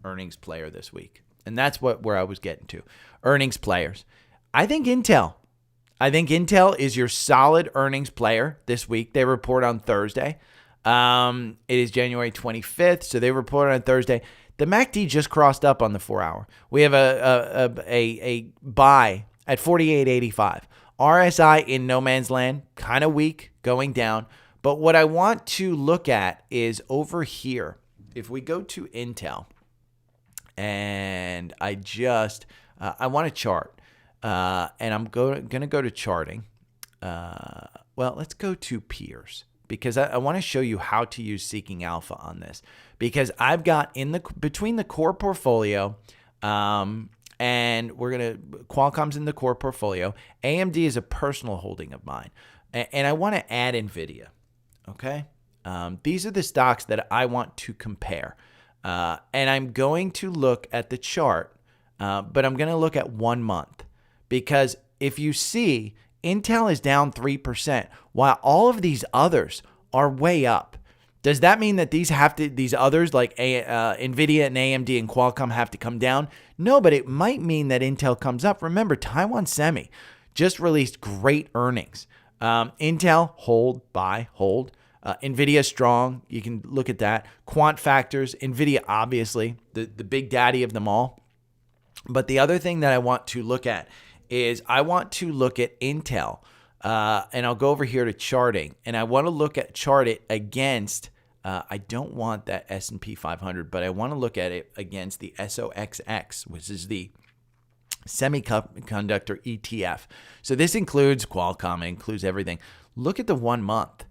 earnings player this week. And that's where I was getting to. Earnings players. I think Intel is your solid earnings player this week. They report on Thursday. It is January 25th, so they report on Thursday. The MACD just crossed up on the 4-hour. We have a buy at 48.85. RSI in no man's land, kind of weak, going down. But what I want to look at is over here. If we go to Intel, and I want to chart, and I'm going to go to charting. Well, let's go to peers because I want to show you how to use Seeking Alpha on this because I've got between the core portfolio, and Qualcomm's in the core portfolio. AMD is a personal holding of mine, and I want to add NVIDIA. Okay. These are the stocks that I want to compare. And I'm going to look at the chart, but I'm going to look at 1 month because if you see Intel is down 3% while all of these others are way up. Does that mean that these others like NVIDIA and AMD and Qualcomm have to come down? No, but it might mean that Intel comes up. Remember, Taiwan Semi just released great earnings. Intel, hold, buy, hold. NVIDIA strong. You can look at that. Quant factors. NVIDIA, obviously, the big daddy of them all. But the other thing that I want to look at is I want to look at Intel. And I'll go over here to charting. And I want to chart it against, I don't want that S&P 500, but I want to look at it against the SOXX, which is the semiconductor ETF. So this includes Qualcomm, it includes everything. Look at the 1 month.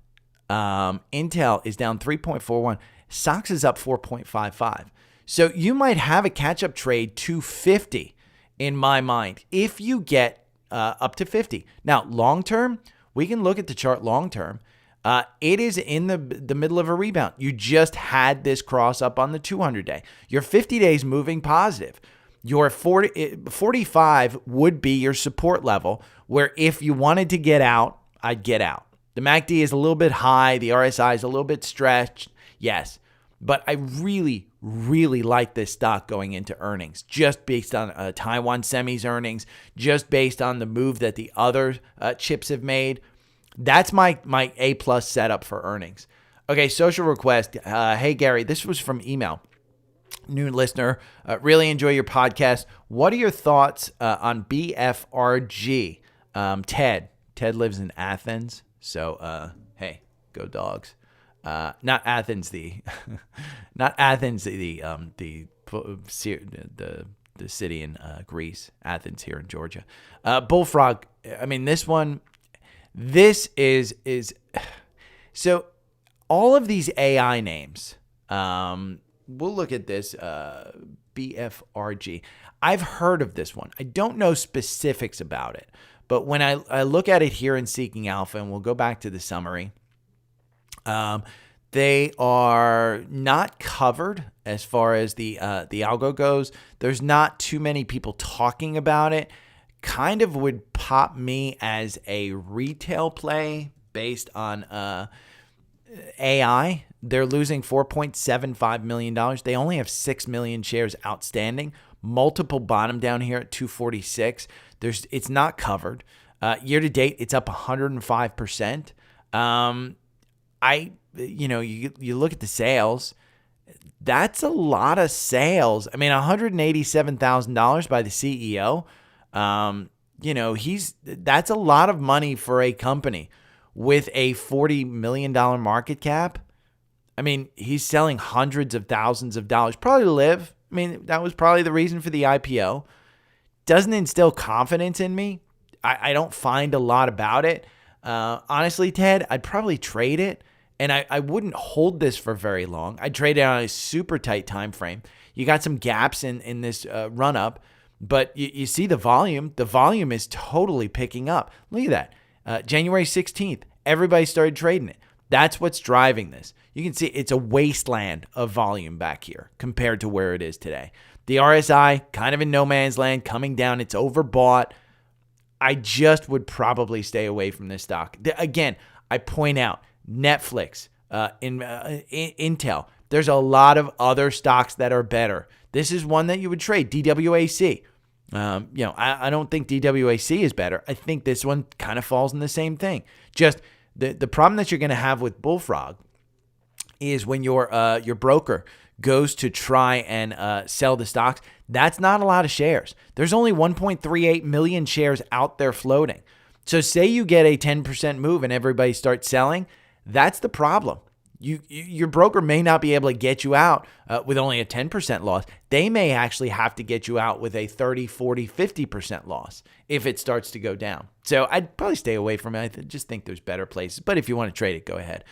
Intel is down 3.41. SOX is up 4.55. So you might have a catch-up trade to 50 in my mind if you get up to 50. Now, long-term, we can look at the chart long-term. It is in the middle of a rebound. You just had this cross up on the 200-day. Your 50 days moving positive. Your 45 would be your support level where if you wanted to get out, I'd get out. The MACD is a little bit high. The RSI is a little bit stretched. Yes. But I really, really like this stock going into earnings just based on Taiwan Semi's earnings, just based on the move that the other chips have made. That's my A-plus setup for earnings. Okay, social request. Hey, Gary, this was from email. New listener. Really enjoy your podcast. What are your thoughts on BFRG? Ted lives in Athens. So, hey, go Dogs. Not Athens, the city in Greece. Athens here in Georgia. Bullfrog. I mean, this is so all of these AI names. We'll look at this BFRG. I've heard of this one. I don't know specifics about it. But when I look at it here in Seeking Alpha, and we'll go back to the summary, they are not covered as far as the algo goes. There's not too many people talking about it. Kind of would pop me as a retail play based on AI. They're losing $4.75 million. They only have 6 million shares outstanding. Multiple bottom down here at 246. It's not covered. Year to date, it's up 105%. You look at the sales. That's a lot of sales. I mean, $187,000 by the CEO. That's a lot of money for a company with a $40 million market cap. I mean, he's selling hundreds of thousands of dollars, probably to live. I mean, that was probably the reason for the IPO. Doesn't instill confidence in me. I don't find a lot about it. Honestly, Ted, I'd probably trade it, and I wouldn't hold this for very long. I'd trade it on a super tight time frame. You got some gaps in this run-up, but you see the volume. The volume is totally picking up. Look at that. January 16th, everybody started trading it. That's what's driving this. You can see it's a wasteland of volume back here compared to where it is today. The RSI, kind of in no man's land, coming down. It's overbought. I just would probably stay away from this stock. Again, I point out Netflix, Intel. There's a lot of other stocks that are better. This is one that you would trade. DWAC. I don't think DWAC is better. I think this one kind of falls in the same thing. Just the problem that you're going to have with Bullfrog is when your broker goes to try and sell the stocks, that's not a lot of shares. There's only 1.38 million shares out there floating. So say you get a 10% move and everybody starts selling, that's the problem. Your broker may not be able to get you out with only a 10% loss. They may actually have to get you out with a 30, 40, 50% loss if it starts to go down. So I'd probably stay away from it. I just think there's better places. But if you want to trade it, go ahead.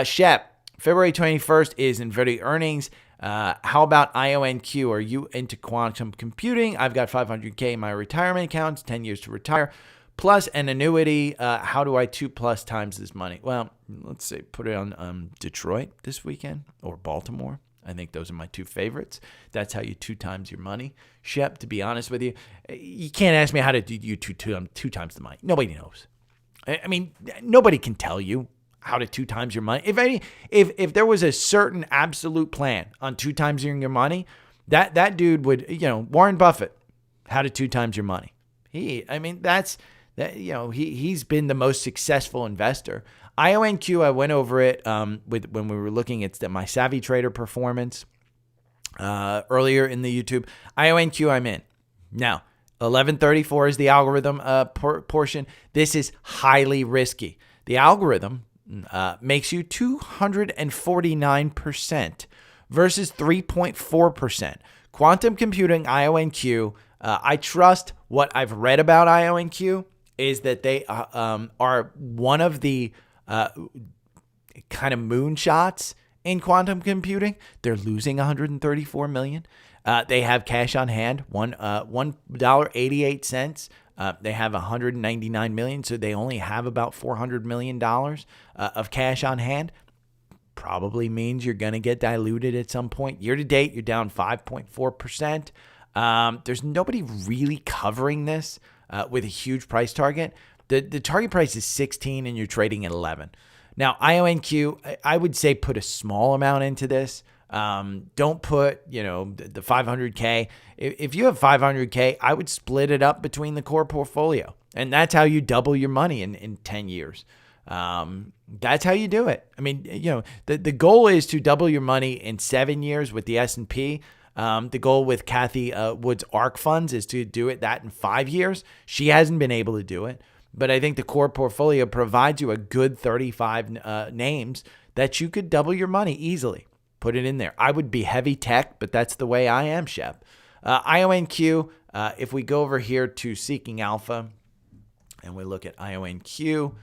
Shep, February 21st is Inverti earnings. How about IONQ? Are you into quantum computing? I've got $500K in my retirement account. It's 10 years to retire. Plus an annuity. How do I 2+ times this money? Well, let's say put it on Detroit this weekend or Baltimore. I think those are my two favorites. That's how you 2 times your money. Shep, to be honest with you, you can't ask me how to do you 2 times the money. Nobody knows. I mean, nobody can tell you how to 2 times your money. If there was a certain absolute plan on 2 times your money, that dude would, Warren Buffett, how to 2 times your money. He's been the most successful investor. IONQ, I went over it when we were looking at my Savvy Trader performance earlier in the YouTube. IONQ, I'm in. Now, 1134 is the algorithm portion. This is highly risky. The algorithm makes you 249% versus 3.4%. Quantum computing, IONQ, I trust what I've read about IONQ is that they are one of the kind of moonshots in quantum computing. They're losing $134 million. They have cash on hand, $1.88. They have $199 million, so they only have about $400 million of cash on hand. Probably means you're going to get diluted at some point. Year to date, you're down 5.4%. There's nobody really covering this with a huge price target. The target price is 16 and you're trading at 11. Now, IONQ, I would say put a small amount into this. Don't put, the 500K. If you have 500K, I would split it up between the core portfolio. And that's how you double your money in 10 years. That's how you do it. I mean, the goal is to double your money in 7 years with the S&P. The goal with Kathy Wood's ARK funds is to do that in 5 years. She hasn't been able to do it. But I think the core portfolio provides you a good 35 names that you could double your money easily. Put it in there. I would be heavy tech, but that's the way I am, Shep. IONQ, if we go over here to Seeking Alpha and we look at IONQ,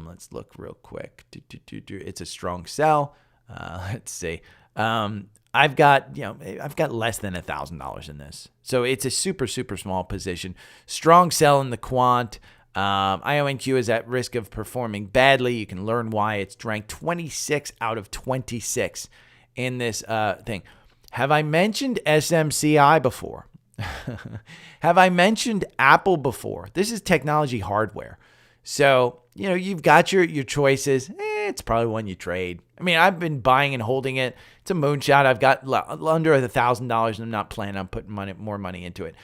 let's look real quick. It's a strong sell. Let's see. I've got less than $1,000 in this. So it's a super, super small position. Strong sell in the quant. IONQ is at risk of performing badly. You can learn why. It's ranked 26 out of 26 in this thing. Have I mentioned SMCI before? Have I mentioned Apple before? This is technology hardware. So, you've got your choices. It's probably one you trade. I mean, I've been buying and holding it. It's a moonshot. I've got under $1,000 and I'm not planning on putting more money into it.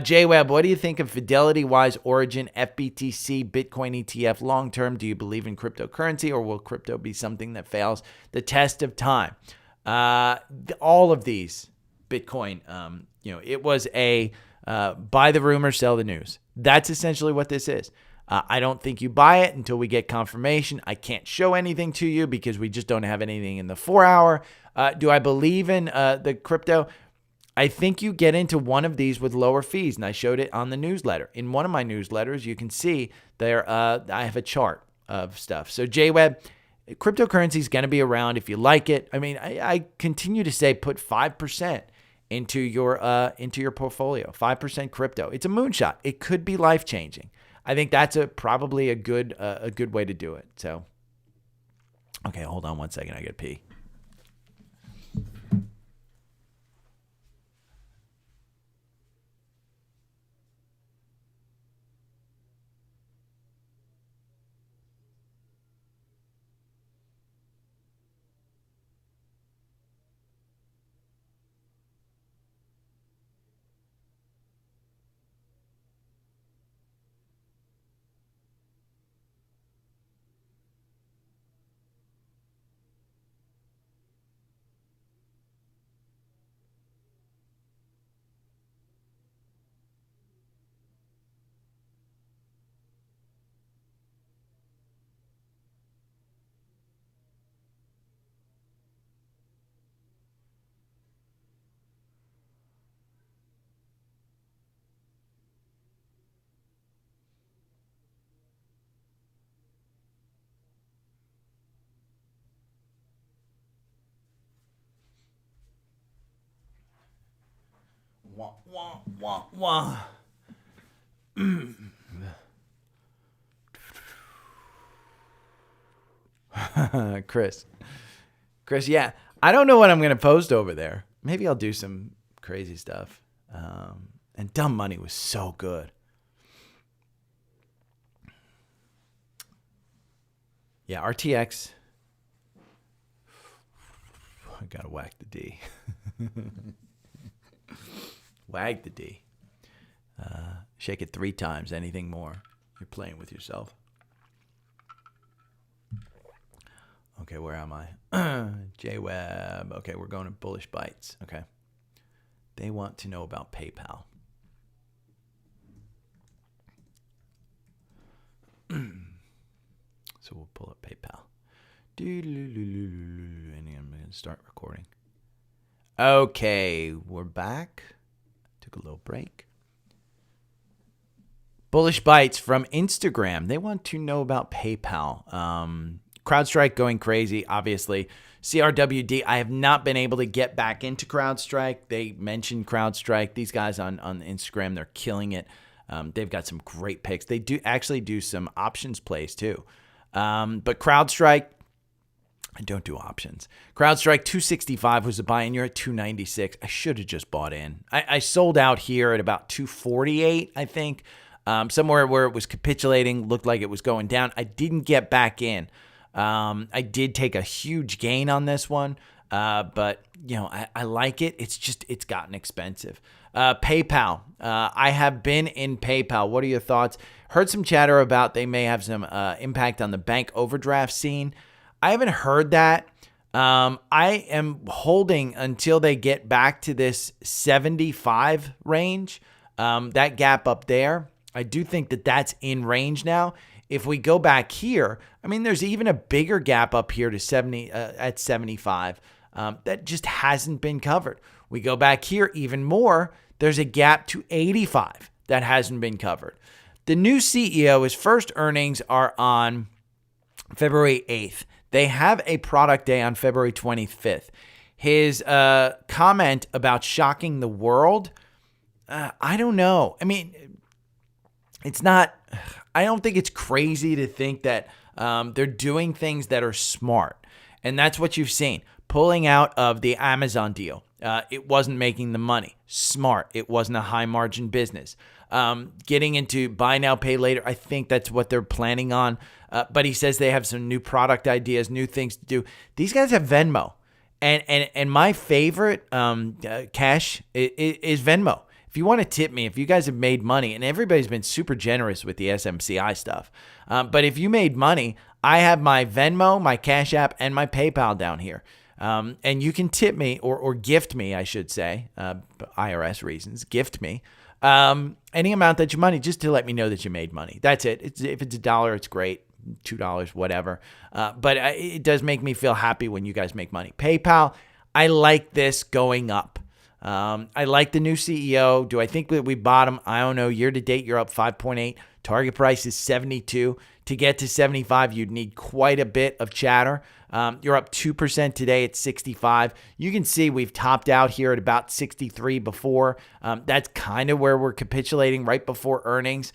J-Web, what do you think of Fidelity, Wise, Origin, FBTC, Bitcoin ETF long-term? Do you believe in cryptocurrency or will crypto be something that fails the test of time? All of these, Bitcoin, it was a buy the rumor, sell the news. That's essentially what this is. I don't think you buy it until we get confirmation. I can't show anything to you because we just don't have anything in the 4-hour. Do I believe in the crypto? I think you get into one of these with lower fees, and I showed it on the newsletter. In one of my newsletters, you can see there I have a chart of stuff. So JWeb, cryptocurrency is going to be around if you like it. I mean, I continue to say put 5% into your portfolio, 5% crypto. It's a moonshot. It could be life-changing. I think that's probably a good way to do it. So, okay, hold on one second. I got to pee. Wah, wah, wah, wah. Chris, yeah. I don't know what I'm going to post over there. Maybe I'll do some crazy stuff. And Dumb Money was so good. Yeah, RTX. I got to whack the D. Wag the D. Shake it 3 times. Anything more, you're playing with yourself. Okay, where am I? JWeb. Okay, we're going to Bullish Bites. Okay. They want to know about PayPal. So we'll pull up PayPal. And I'm going to start recording. Okay, we're back. Took a little break. Bullish Bites from Instagram. They want to know about PayPal. CrowdStrike going crazy, obviously. CRWD, I have not been able to get back into CrowdStrike. They mentioned CrowdStrike. These guys on Instagram, they're killing it. They've got some great picks. They do actually do some options plays too. But CrowdStrike, I don't do options. CrowdStrike 265 was a buy, and you're at 296. I should have just bought in. I sold out here at about 248, I think. Somewhere where it was capitulating, looked like it was going down. I didn't get back in. I did take a huge gain on this one, but you know, I like it. It's gotten expensive. PayPal. I have been in PayPal. What are your thoughts? Heard some chatter about they may have some impact on the bank overdraft scene. I haven't heard that. I am holding until they get back to this 75 range. That gap up there, I do think that that's in range now. If we go back here, I mean, there's even a bigger gap up here to 70 at 75 that just hasn't been covered. We go back here even more. There's a gap to 85 that hasn't been covered. The new CEO, his first earnings are on February 8th. They have a product day on February 25th. His comment about shocking the world, I don't know. I mean, it's not, I don't think it's crazy to think that they're doing things that are smart. And that's what you've seen. Pulling out of the Amazon deal. It wasn't making the money. Smart. It wasn't a high margin business. Getting into buy now, pay later. I think that's what they're planning on. But he says they have some new product ideas, new things to do. These guys have Venmo. And my favorite cash is Venmo. If you want to tip me, if you guys have made money, and everybody's been super generous with the SMCI stuff, but if you made money, I have my Venmo, my Cash App, and my PayPal down here. And you can tip me or gift me, I should say, IRS reasons, gift me any amount that you money just to let me know that you made money. That's it. If it's $1, it's great. $2, whatever. But it does make me feel happy when you guys make money. PayPal, I like this going up. I like the new CEO. Do I think that we bottom? I don't know. Year to date, you're up 5.8. Target price is 72. To get to 75, you'd need quite a bit of chatter. You're up 2% today at 65. You can see we've topped out here at about 63 before. That's kind of where we're capitulating right before earnings.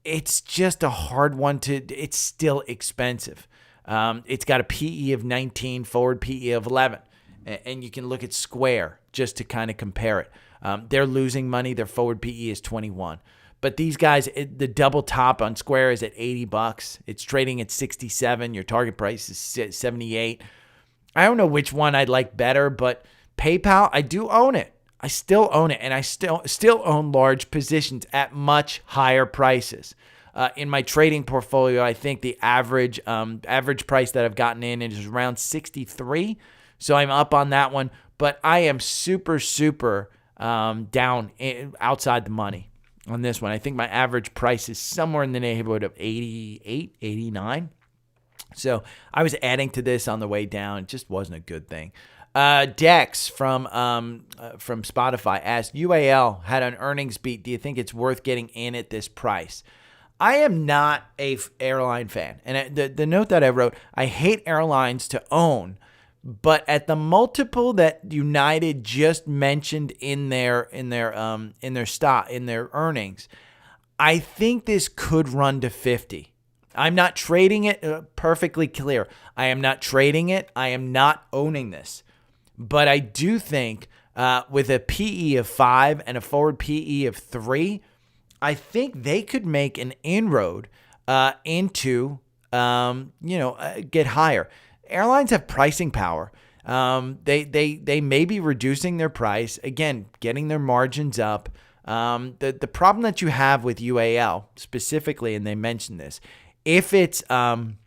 it's just a hard one it's still expensive. It's got a PE of 19, forward PE of 11. And you can look at Square just to kind of compare it. They're losing money. Their forward PE is 21. But these guys, the double top on Square is at $80. It's trading at 67. Your target price is 78. I don't know which one I'd like better, but PayPal, I do own it. I still own it, and I still own large positions at much higher prices. In my trading portfolio, I think the average price that I've gotten in is around 63. So I'm up on that one, but I am super down outside the money on this one. I think my average price is somewhere in the neighborhood of 88, 89. So I was adding to this on the way down. It just wasn't a good thing. Dex from Spotify asked, UAL had an earnings beat. Do you think it's worth getting in at this price? I am not a airline fan. And the note that I wrote, I hate airlines to own, but at the multiple that United just mentioned in their earnings, I think this could run to 50. I'm not trading it, perfectly clear. I am not trading it. I am not owning this. But I do think with a PE of 5 and a forward PE of 3, I think they could make an inroad into get higher. Airlines have pricing power. They may be reducing their price, again, getting their margins up. The problem that you have with UAL specifically, and they mentioned this, if it's the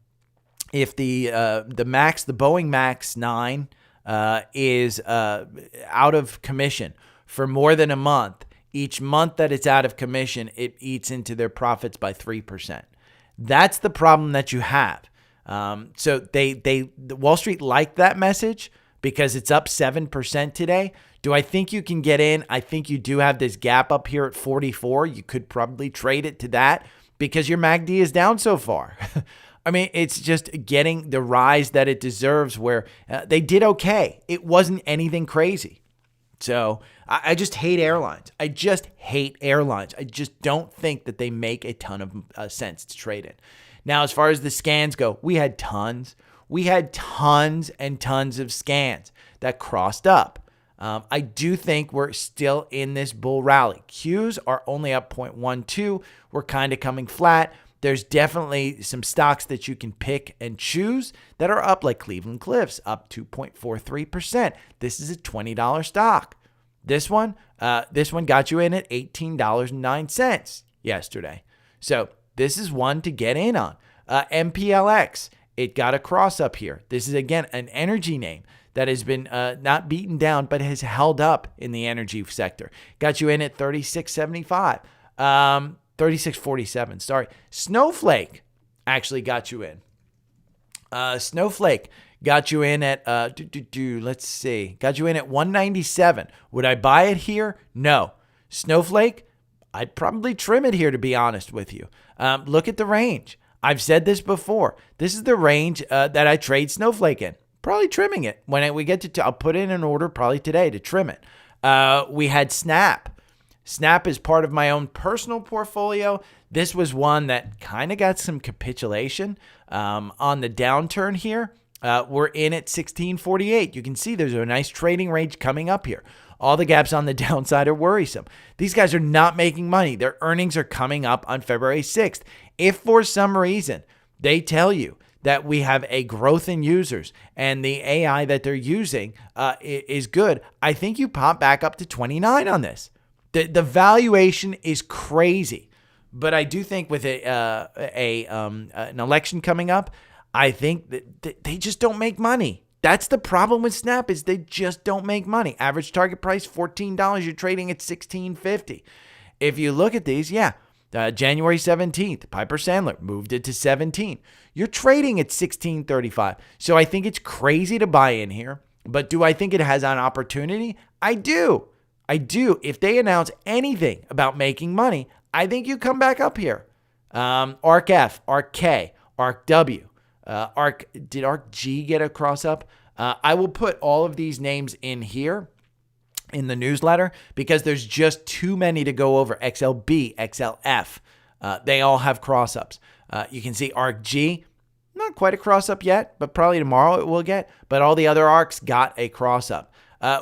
Boeing Max 9 is out of commission for more than a month, each month that it's out of commission, it eats into their profits by 3%. That's the problem that you have. So the Wall Street liked that message because it's up 7% today. Do I think you can get in? I think you do have this gap up here at 44. You could probably trade it to that because your MACD is down so far. I mean, it's just getting the rise that it deserves where they did okay. It wasn't anything crazy. So I just hate airlines. I just don't think that they make a ton of sense to trade in. Now, as far as the scans go, we had tons and tons of scans that crossed up. I do think we're still in this bull rally. Qs are only up 0.12. We're kind of coming flat. There's definitely some stocks that you can pick and choose that are up, like Cleveland Cliffs, up 2.43%. This is a $20 stock. This one got you in at $18.09 yesterday. So this is one to get in on. MPLX, it got a cross up here. This is, again, an energy name that has been not beaten down, but has held up in the energy sector. Got you in at $36.75. 36.47, sorry. Snowflake actually got you in. Snowflake got you in at, let's see, got you in at 197. Would I buy it here? No. Snowflake, I'd probably trim it here, to be honest with you. Look at the range. I've said this before. This is the range that I trade Snowflake in. Probably trimming it. When we get to, I'll put in an order probably today to trim it. We had Snap. Snap is part of my own personal portfolio. This was one that kind of got some capitulation on the downturn here. We're in at 1648. You can see there's a nice trading range coming up here. All the gaps on the downside are worrisome. These guys are not making money. Their earnings are coming up on February 6th. If for some reason they tell you that we have a growth in users and the AI that they're using is good, I think you pop back up to 29 on this. The valuation is crazy, but I do think with an election coming up, I think that they just don't make money. That's the problem with Snap, is they just don't make money. Average target price $14. You're trading at $16.50. If you look at these, January 17th, Piper Sandler moved it to 17. You're trading at $16.35. So I think it's crazy to buy in here, but do I think it has an opportunity? I do. If they announce anything about making money, I think you come back up here. ARC-F, ARC-K, ARC-W, did ARC-G get a cross up? I will put all of these names in here in the newsletter because there's just too many to go over. XLB, XLF, They all have cross-ups. You can see ARCG, not quite a cross-up yet, but probably tomorrow it will get. But all the other ARCs got a cross-up.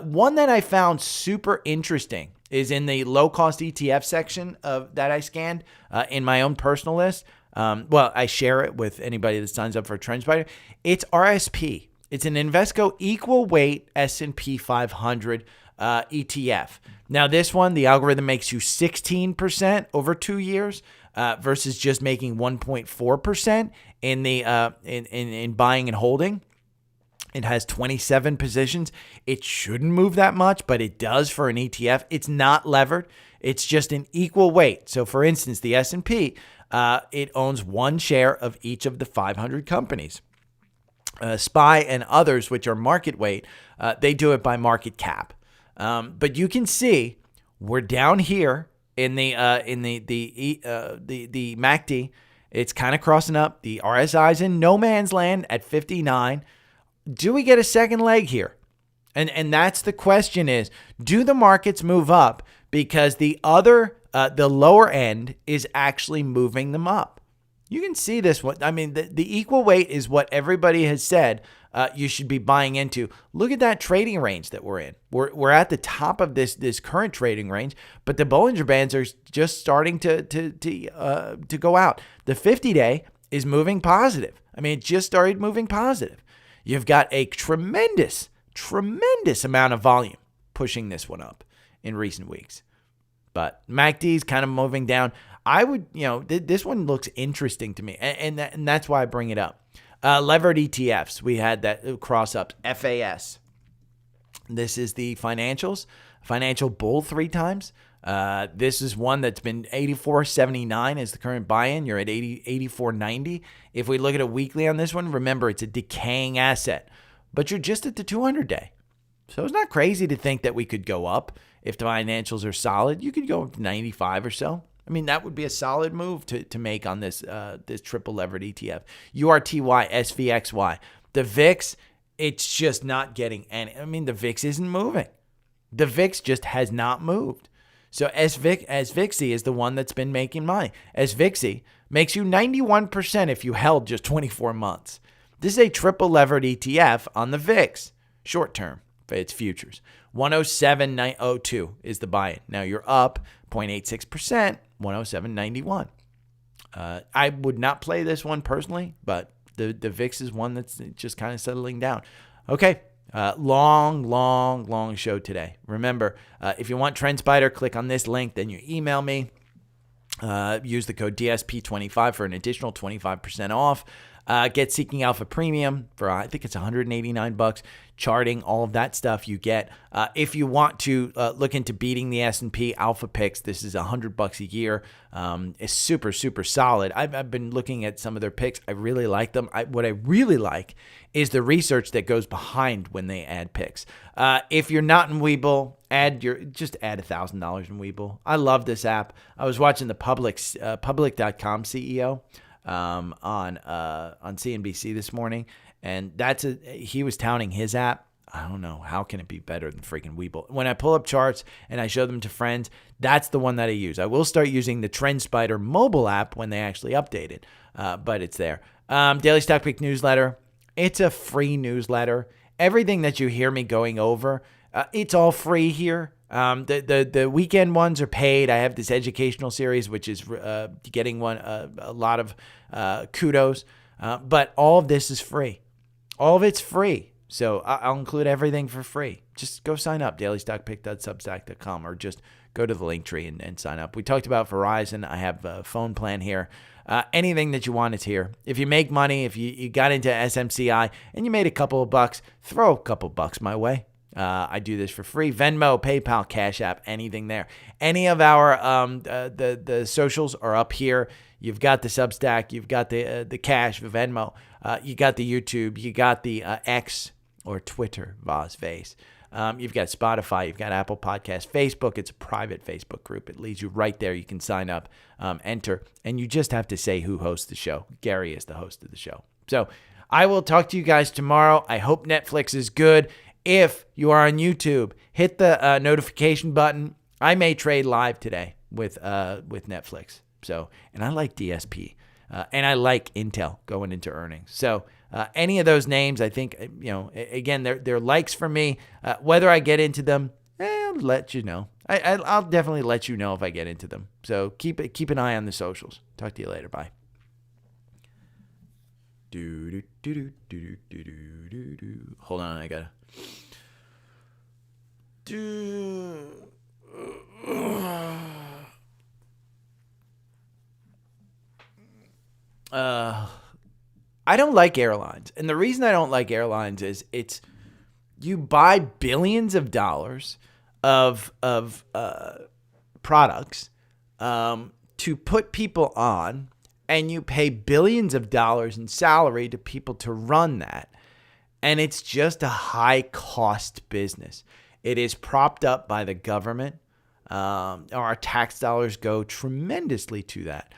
One that I found super interesting is in the low-cost ETF section of that I scanned in my own personal list. Well, I share it with anybody that signs up for TrendSpider. It's RSP. It's an Invesco equal weight S&P 500 ETF. Now, this one, the algorithm makes you 16% over 2 years versus just making 1.4% in the in buying and holding. It has 27 positions. It shouldn't move that much, but it does for an ETF. It's not levered. It's just an equal weight. So, for instance, the S&P, it owns one share of each of the 500 companies. SPY and others, which are market weight, they do it by market cap. But you can see we're down here in the MACD. It's kind of crossing up. The RSI's in no man's land at 59. Do we get a second leg here? And that's the question is, do the markets move up because the lower end is actually moving them up? You can see this one. I mean, the equal weight is what everybody has said you should be buying into. Look at that trading range that we're in. We're at the top of this current trading range, but the Bollinger Bands are just starting to go out. The 50-day is moving positive. I mean, it just started moving positive. You've got a tremendous amount of volume pushing this one up in recent weeks. But MACD is kind of moving down. I would, this one looks interesting to me, and that's why I bring it up. Levered ETFs, we had that cross up. FAS, this is the financial bull 3 times. This is one that's been 84.79 is the current buy-in. You're at 84.90. If we look at a weekly on this one, remember it's a decaying asset, but you're just at the 200-day. So it's not crazy to think that we could go up. If the financials are solid, you could go up to 95 or so. I mean, that would be a solid move to make on this triple levered ETF. URTY, SVXY. The VIX, it's just not getting any. I mean, the VIX isn't moving. The VIX just has not moved. So SVXY is the one that's been making money. SVXY makes you 91% if you held just 24 months. This is a triple levered ETF on the VIX, short term. It's futures. 107.902 is the buy-in. Now you're up 0.86%, 107.91. I would not play this one personally, but the VIX is one that's just kind of settling down. Okay, long show today. Remember, if you want TrendSpider, click on this link, then you email me. Use the code DSP25 for an additional 25% off. Get Seeking Alpha Premium for, I think it's $189. Charting, all of that stuff you get. If you want to look into beating the S&P Alpha Picks, this is $100 a year. It's super solid. I've been looking at some of their picks. I really like them. What I really like is the research that goes behind when they add picks. If you're not in Webull, just add $1,000 in Webull. I love this app. I was watching the Public.com CEO on CNBC this morning, and he was touting his app. I don't know, how can it be better than freaking Webull? When I pull up charts and I show them to friends, that's the one that I use. I will start using the TrendSpider mobile app when they actually update it, but it's there. Daily Stock Pick newsletter. It's a free newsletter. Everything that you hear me going over, it's all free here. The weekend ones are paid. I have this educational series, which is getting a lot of kudos. But all of this is free. All of it's free. So I'll include everything for free. Just go sign up, dailystockpick.substack.com, or just go to the link tree and sign up. We talked about Verizon. I have a phone plan here. Anything that you want is here. If you make money, if you got into SMCI and you made a couple of bucks, throw a couple bucks my way. I do this for free. Venmo, PayPal, Cash App, anything there. Any of our the socials are up here. You've got the Substack, you've got the Cash, Venmo, you got the YouTube, you got the X or Twitter, Vaz Vase. You've got Spotify, you've got Apple Podcasts, Facebook. It's a private Facebook group. It leads you right there. You can sign up, enter, and you just have to say who hosts the show. Gary is the host of the show. So I will talk to you guys tomorrow. I hope Netflix is good. If you are on YouTube, hit the notification button. I may trade live today with Netflix. So, and I like DSP, and I like Intel going into earnings. So, any of those names, I think, again, they're likes for me. Whether I get into them, I'll let you know. I'll definitely let you know if I get into them. So keep an eye on the socials. Talk to you later. Bye. Hold on, I gotta. I don't like airlines, and the reason I don't like airlines is you buy billions of dollars of products to put people on, and you pay billions of dollars in salary to people to run that, and it's just a high cost business. It is propped up by the government. Our tax dollars go tremendously to that.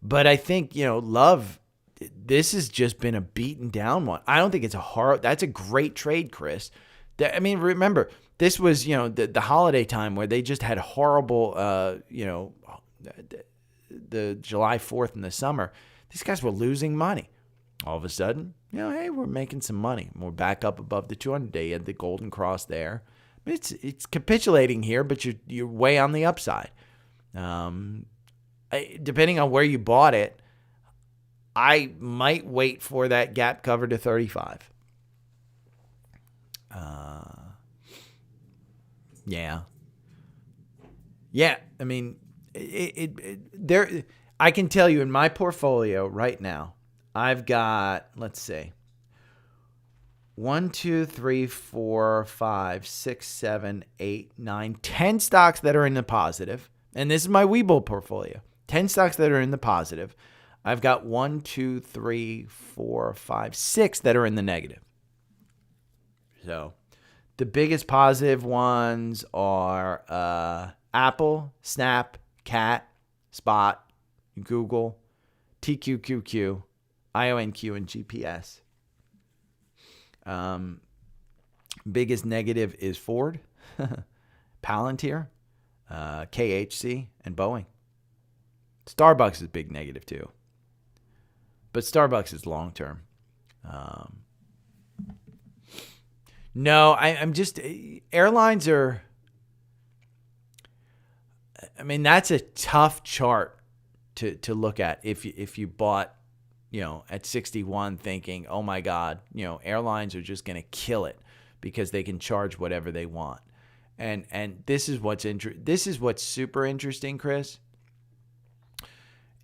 But I think, Love, this has just been a beaten down one. I don't think it's that's a great trade, Chris. I mean, remember, this was, the holiday time where they just had horrible, the July 4th in the summer. These guys were losing money. All of a sudden, hey, we're making some money. We're back up above the 200-day. You had the golden cross there. I mean, it's capitulating here, but you're way on the upside. Depending on where you bought it, I might wait for that gap cover to 35. Yeah. I mean, there. I can tell you in my portfolio right now, I've got, let's see, 1, 2, 3, 4, 5, 6, 7, 8, 9, 10 stocks that are in the positive. And this is my Webull portfolio. 10 stocks that are in the positive. I've got 1, 2, 3, 4, 5, 6 that are in the negative. So the biggest positive ones are Apple, Snap, Cat, Spot, Google, TQQQ, IONQ, and GPS. Biggest negative is Ford, Palantir, KHC, and Boeing. Starbucks is big negative too. But Starbucks is long term. No, I'm just, airlines are, I mean, that's a tough chart to look at if you bought, at 61 thinking, oh my God, airlines are just going to kill it because they can charge whatever they want. And this is what's super interesting, Chris,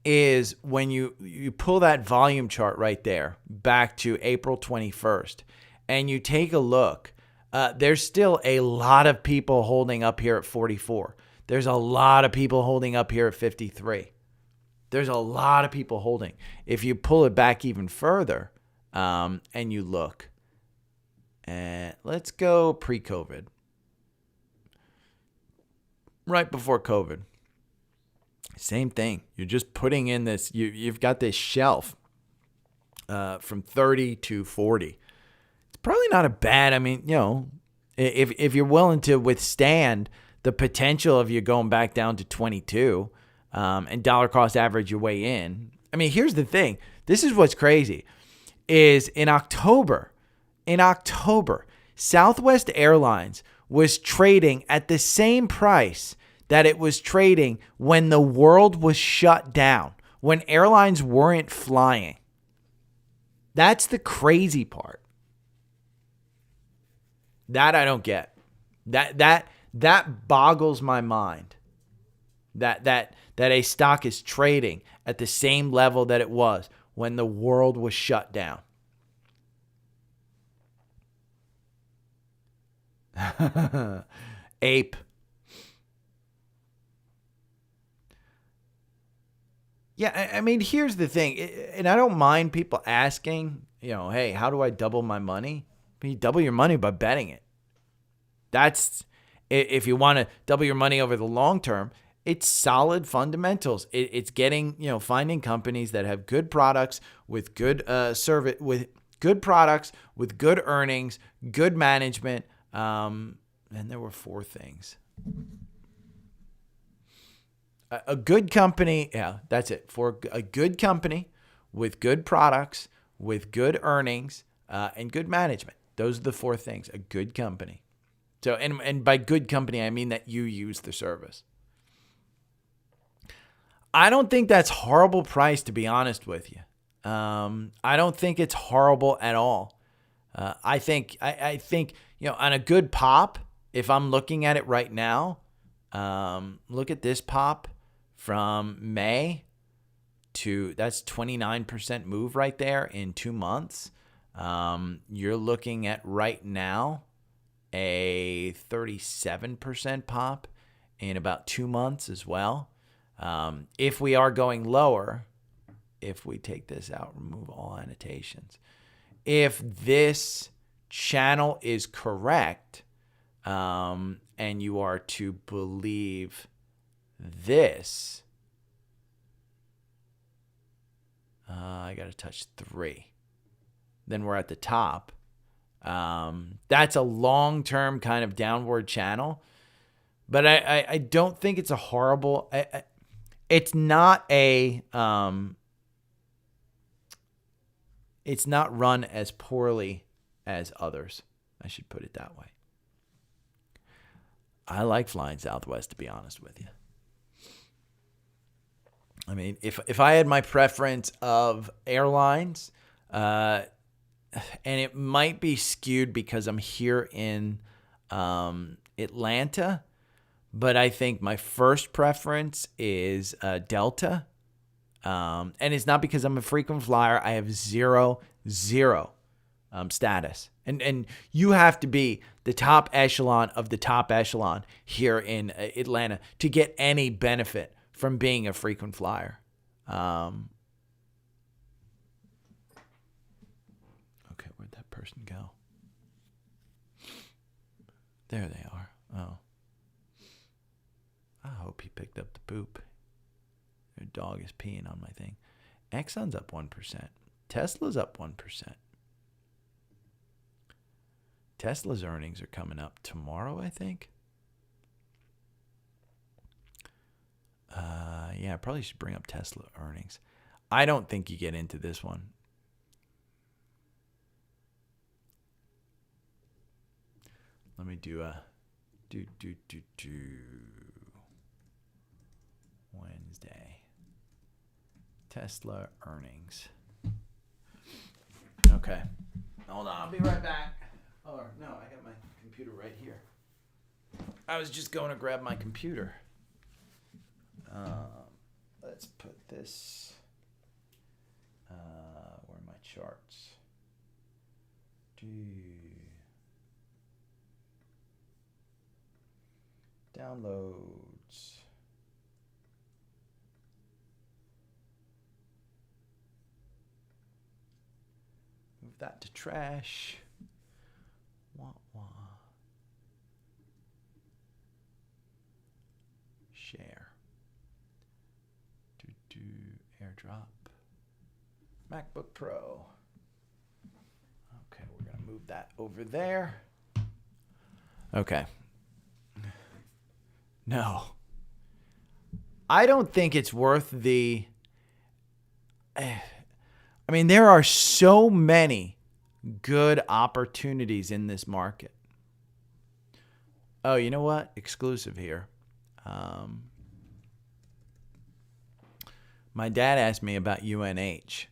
is when you pull that volume chart right there back to April 21st and you take a look, there's still a lot of people holding up here at 44. There's a lot of people holding up here at 53. There's a lot of people holding. If you pull it back even further and you look, and let's go pre-COVID. Right before COVID. Same thing. You're just putting in this, you've got this shelf from 30 to 40. It's probably not a bad, I mean, if you're willing to withstand the potential of you going back down to 22 and dollar cost average your way in. I mean, here's the thing. This is what's crazy is in October, Southwest Airlines was trading at the same price that it was trading when the world was shut down, when airlines weren't flying. That's the crazy part. That I don't get. That boggles my mind. That a stock is trading at the same level that it was when the world was shut down. Ape. Yeah, I mean, here's the thing, and I don't mind people asking, hey, how do I double my money? I mean, you double your money by betting it. That's, if you want to double your money over the long term, it's solid fundamentals. It's getting, finding companies that have good products with good service, with good products, with good earnings, good management. And there were 4 things. A good company, yeah, that's it. For a good company with good products, with good earnings, and good management. Those are the 4 things. A good company. So, and by good company, I mean that you use the service. I don't think that's horrible price, to be honest with you. I don't think it's horrible at all. I think, on a good pop, if I'm looking at it right now, look at this pop from May to, that's 29% move right there in 2 months. You're looking at right now a 37% pop in about 2 months as well. If we are going lower, if we take this out, remove all annotations, if this channel is correct, and you are to believe this, I got to touch 3. Then we're at the top. That's a long-term kind of downward channel, but I don't think it's a horrible. It's not a. It's not run as poorly as others. I should put it that way. I like flying Southwest, to be honest with you. I mean, if I had my preference of airlines, and it might be skewed because I'm here in Atlanta, but I think my first preference is Delta. And it's not because I'm a frequent flyer. I have zero status. And you have to be the top echelon of the top echelon here in Atlanta to get any benefit from being a frequent flyer. Okay, where'd that person go? There they are. Oh. I hope he picked up the poop. Their dog is peeing on my thing. Exxon's up 1%. Tesla's up 1%. Tesla's earnings are coming up tomorrow, I think. Yeah, I probably should bring up Tesla earnings. I don't think you get into this one. Let me do a Wednesday. Tesla earnings. Okay. Hold on, I'll be right back. Oh, no, I got my computer right here. I was just going to grab my computer. Let's put this. Where are my charts? Downloads. Move that to trash. Share. Airdrop. MacBook Pro. Okay, we're going to move that over there. Okay. No. I don't think it's worth the... I mean, there are so many good opportunities in this market. Oh, you know what? Exclusive here. My dad asked me about UNH.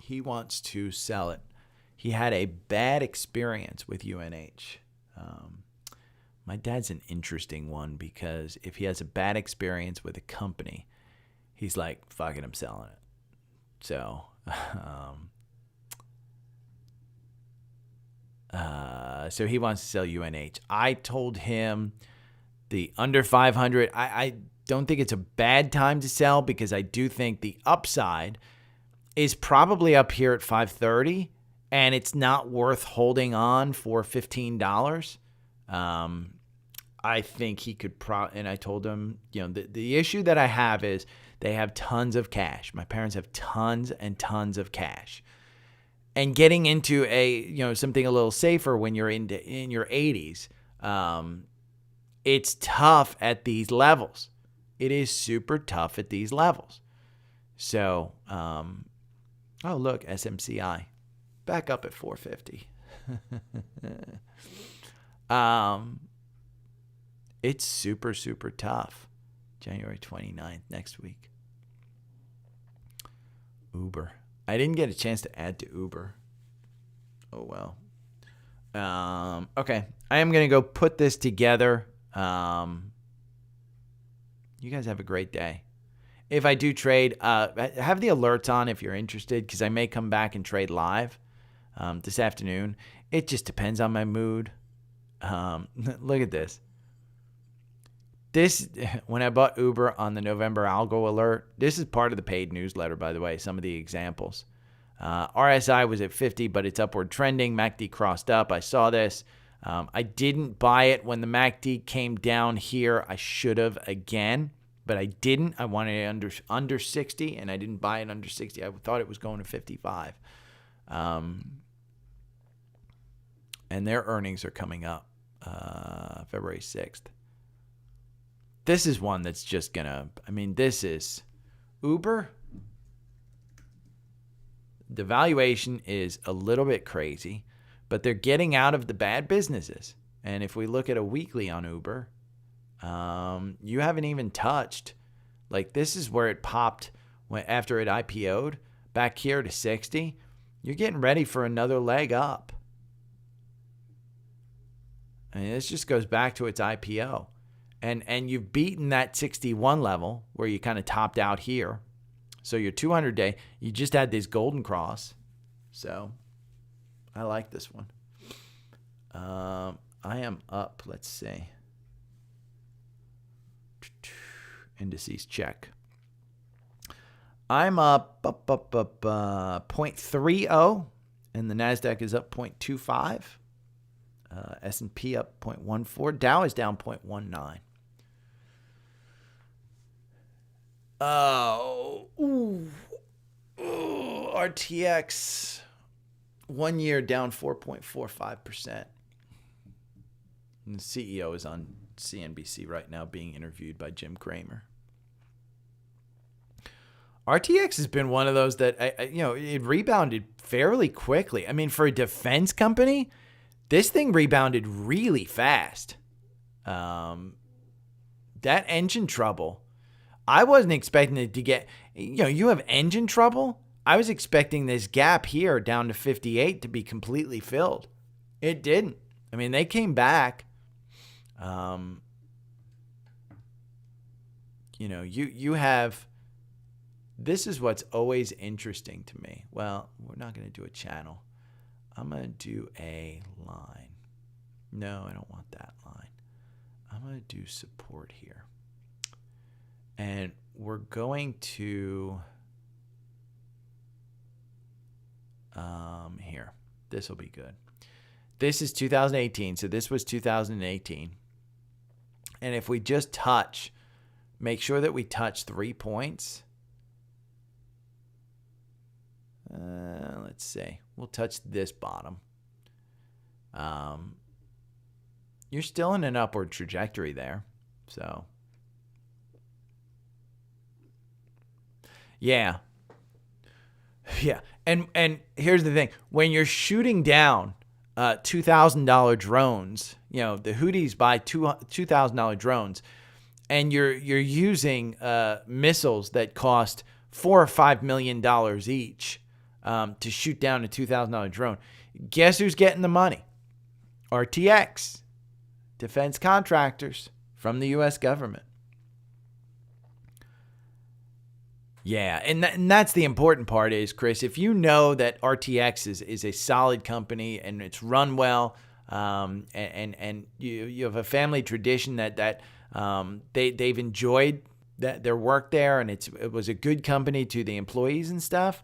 He wants to sell it. He had a bad experience with UNH. My dad's an interesting one because if he has a bad experience with a company, he's like, fuck it, I'm selling it. So, so he wants to sell UNH. I told him the under 500, I don't think it's a bad time to sell because I do think the upside is probably up here at 530 and it's not worth holding on for $15. I think he could and I told him, the issue that I have is they have tons of cash. My parents have tons and tons of cash. And getting into something a little safer when you're in your 80s, it's tough at these levels. it is super tough at these levels. So, oh, look, SMCI back up at 450. It's super, super tough. January 29th, next week. Uber. I didn't get a chance to add to Uber. Oh, well. Okay. I am going to go put this together. You guys have a great day. If I do trade, have the alerts on if you're interested, because I may come back and trade live this afternoon. It just depends on my mood. Look at this. When I bought Uber on the November algo alert, this is part of the paid newsletter, by the way, some of the examples. RSI was at 50, but it's upward trending. MACD crossed up. I saw this. I didn't buy it when the MACD came down here. I should have again, but I didn't. I wanted it under 60, and I didn't buy it under 60. I thought it was going to 55. And their earnings are coming up February 6th. This is one that's just going to, this is Uber. The valuation is a little bit crazy, but they're getting out of the bad businesses. And if we look at a weekly on Uber, you haven't even touched. Like, this is where it popped after it IPO'd back here to 60. You're getting ready for another leg up. This just goes back to its IPO. And you've beaten that 61 level where you kind of topped out here. So your 200-day, you just had this golden cross. So I like this one. I am up, let's see. Indices check. I'm up 0.30, and the NASDAQ is up 0.25. S&P up 0.14. Dow is down 0.19. RTX 1 year down 4.45%. And the CEO is on CNBC right now being interviewed by Jim Cramer. RTX has been one of those that, it rebounded fairly quickly. For a defense company, this thing rebounded really fast. That engine trouble, I wasn't expecting it to get, you have engine trouble. I was expecting this gap here down to 58 to be completely filled. It didn't. They came back. You have, this is what's always interesting to me. Well, we're not going to do a channel. I'm going to do a line. No, I don't want that line. I'm going to do support here. And we're going to, here. This will be good. This is 2018. So this was 2018. And if we just touch, make sure that we touch 3 points. Let's see. We'll touch this bottom. You're still in an upward trajectory there. So, yeah. And here's the thing. When you're shooting down $2,000 drones, the Houthis buy $2,000 drones, and you're using missiles that cost $4 or $5 million each to shoot down a $2,000 drone. Guess who's getting the money? RTX, defense contractors from the U.S. government. Yeah, and that's the important part is, Chris, if you know that RTX is a solid company and it's run well, and you have a family tradition that they've enjoyed their work there, and it was a good company to the employees and stuff.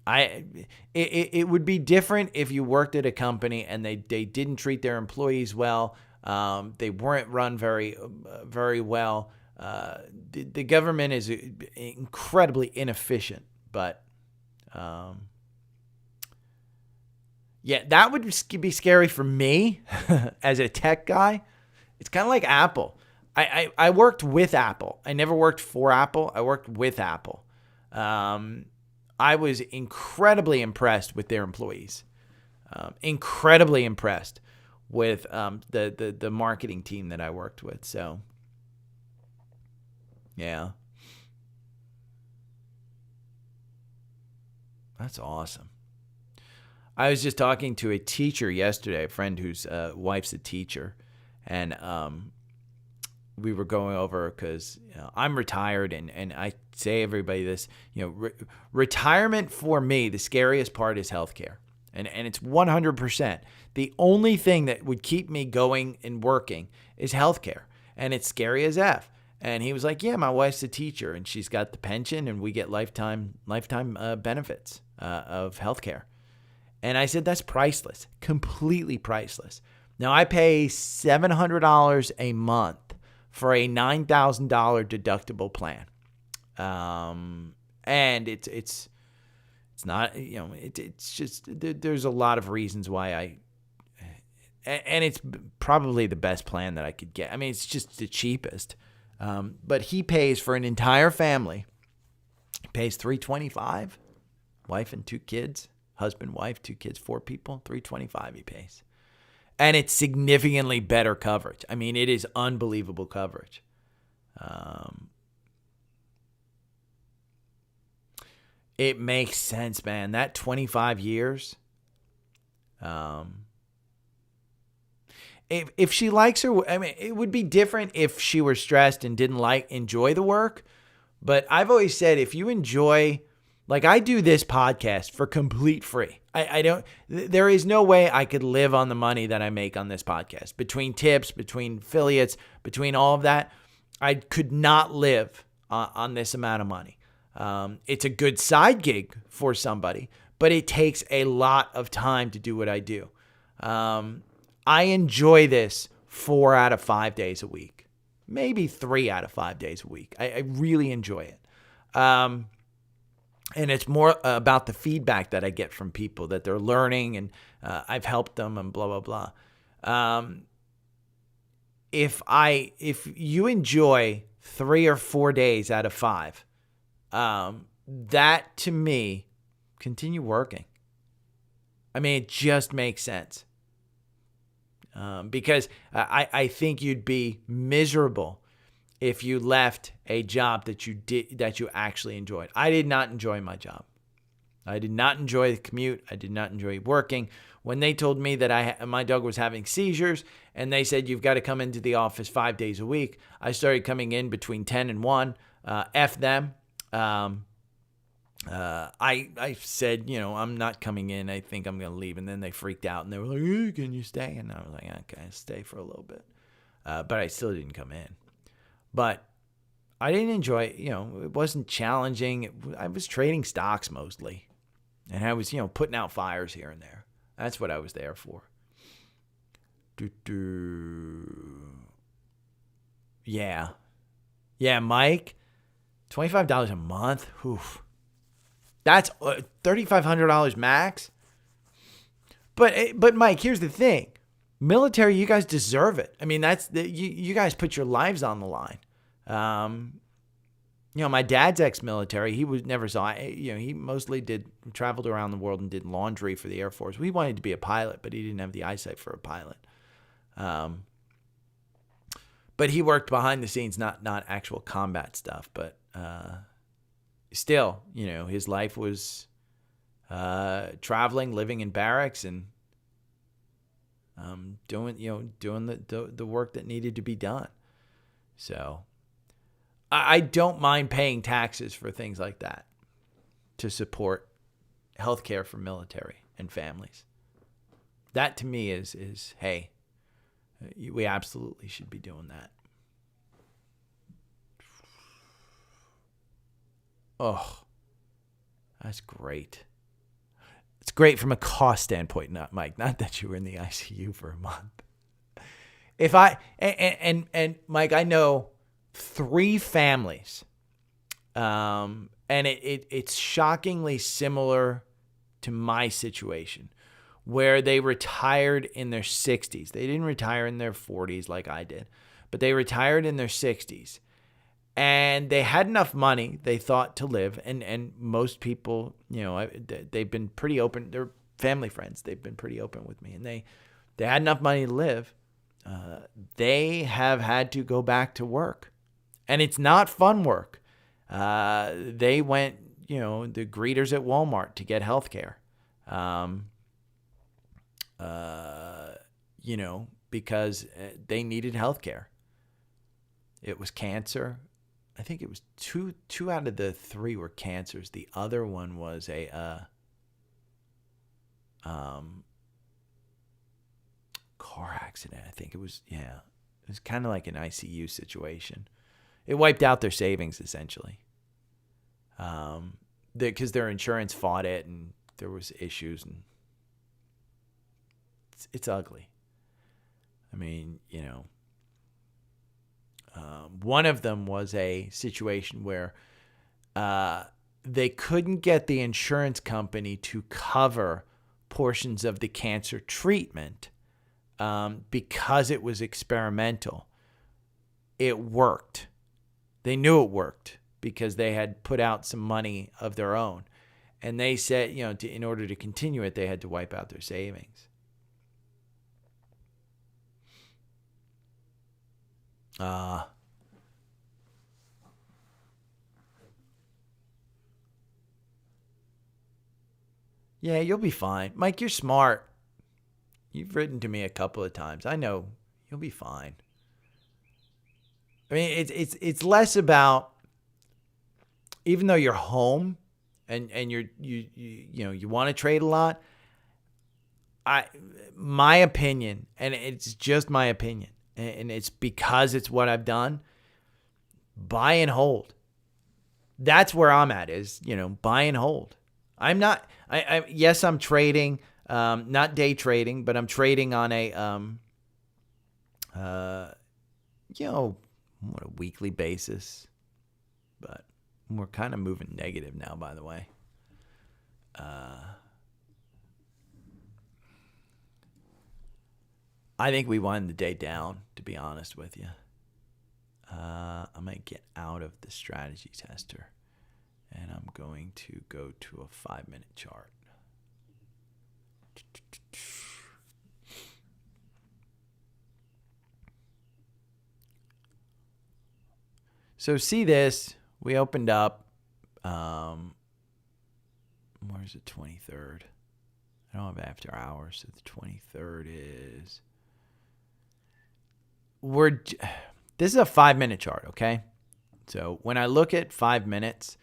It would be different if you worked at a company and they didn't treat their employees well. They weren't run very well. The government is incredibly inefficient, but that would be scary for me as a tech guy. It's kind of like Apple. I worked with Apple. I never worked for Apple. I worked with Apple. I was incredibly impressed with their employees. Incredibly impressed with the marketing team that I worked with. So, yeah. That's awesome. I was just talking to a teacher yesterday, a friend whose wife's a teacher, and we were going over because I'm retired, and I say everybody this, retirement for me, the scariest part is healthcare, and it's 100%. The only thing that would keep me going and working is healthcare, and it's scary as F. And he was like, yeah, my wife's a teacher, and she's got the pension, and we get lifetime benefits of healthcare. And I said, that's priceless, completely priceless. Now, I pay $700 a month for a $9,000 deductible plan. And it's not, it's just, there's a lot of reasons why and it's probably the best plan that I could get. I mean, it's just the cheapest. But he pays for an entire family. He pays $325, wife and 2 kids, husband, wife, 2 kids, 4 people, $325 he pays. And it's significantly better coverage. I mean, it is unbelievable coverage. It makes sense, man. That 25 years. If she likes her, I mean, it would be different if she were stressed and didn't enjoy the work. But I've always said, if you enjoy, like I do this podcast for complete free. There is no way I could live on the money that I make on this podcast. Between tips, between affiliates, between all of that, I could not live on this amount of money. It's a good side gig for somebody, but it takes a lot of time to do what I do. I enjoy this 4 out of 5 days a week, maybe 3 out of 5 days a week. I really enjoy it. And it's more about the feedback that I get from people that they're learning, and I've helped them and blah, blah, blah. If you enjoy 3 or 4 days out of 5, that to me, continue working. I mean, it just makes sense. Because I think you'd be miserable if you left a job that you actually enjoyed. I did not enjoy my job. I did not enjoy the commute. I did not enjoy working. When they told me that my dog was having seizures and they said, you've got to come into the office 5 days a week, I started coming in between 10 and 1. F them. I said, I'm not coming in. I think I'm going to leave. And then they freaked out and they were like, hey, can you stay? And I was like, okay, I'll stay for a little bit. But I still didn't come in. But I didn't enjoy it. It wasn't challenging. I was trading stocks mostly. And I was, putting out fires here and there. That's what I was there for. Yeah. Yeah, Mike, $25 a month. Oof. That's $3,500 max. But Mike, here's the thing. Military, you guys deserve it. I mean, you guys put your lives on the line. My dad's ex-military. He never saw. He mostly traveled around the world and did laundry for the Air Force. We wanted to be a pilot, but he didn't have the eyesight for a pilot. But he worked behind the scenes, not actual combat stuff. But still, his life was traveling, living in barracks, and doing the work that needed to be done. So I don't mind paying taxes for things like that to support healthcare for military and families. That to me is hey, we absolutely should be doing that. Oh, that's great. It's great from a cost standpoint, not that you were in the ICU for a month. If and Mike, I know 3 families, and it's shockingly similar to my situation, where they retired in their 60s. They didn't retire in their 40s like I did, but they retired in their 60s. And they had enough money, they thought, to live. And most people, they've been pretty open. They're family friends. They've been pretty open with me. And they had enough money to live. They have had to go back to work. And it's not fun work. They went, the greeters at Walmart to get health care. Because they needed health care. It was cancer. I think it was two out of the 3 were cancers. The other one was a car accident. I think it was, It was kind of like an ICU situation. It wiped out their savings, essentially. Because their insurance fought it, and there was issues, and it's ugly. I mean, one of them was a situation where they couldn't get the insurance company to cover portions of the cancer treatment because it was experimental. It worked. They knew it worked because they had put out some money of their own. And they said, in order to continue it, they had to wipe out their savings. Yeah, you'll be fine. Mike, you're smart. You've written to me a couple of times. I know you'll be fine. I mean, it's less about, even though you're home and you want to trade a lot. My opinion, and it's just my opinion, and it's because it's what I've done. Buy and hold. That's where I'm at, is, buy and hold. I'm not, yes, I'm trading, not day trading, but I'm trading on a weekly basis. But we're kind of moving negative now, by the way. I think we won the day down, to be honest with you. I might get out of the strategy tester, and I'm going to go to a 5-minute chart. So see this, we opened up, where's the 23rd? I don't have after hours, so the 23rd is, this is a 5-minute chart, okay? So when I look at 5 minutes,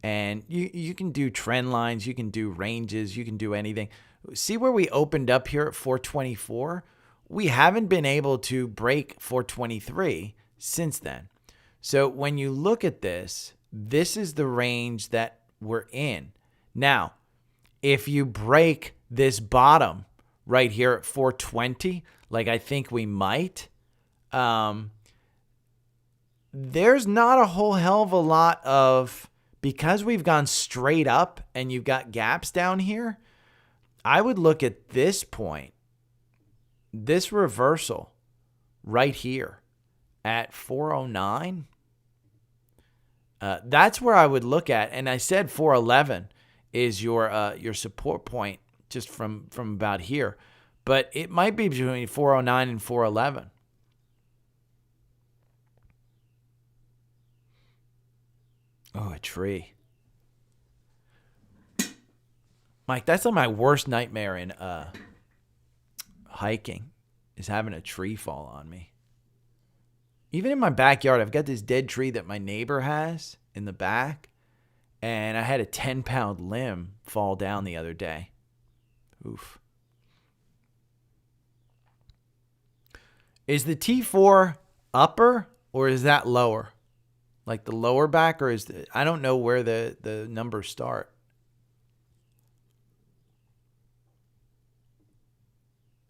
and you can do trend lines, you can do ranges, you can do anything. See where we opened up here at 424? We haven't been able to break 423 since then. So when you look at this, this is the range that we're in. Now, if you break this bottom right here at 420, like I think we might, there's not a whole hell of a lot of, because we've gone straight up and you've got gaps down here, I would look at this point, this reversal right here at 409. That's where I would look at. And I said 411 is your support point just from about here. But it might be between 409 and 411. Oh, a tree. Mike, that's like my worst nightmare in hiking, is having a tree fall on me. Even in my backyard, I've got this dead tree that my neighbor has in the back, and I had a 10-pound limb fall down the other day. Oof. Is the T4 upper or is that lower? Like the lower back, or is I don't know where the numbers start.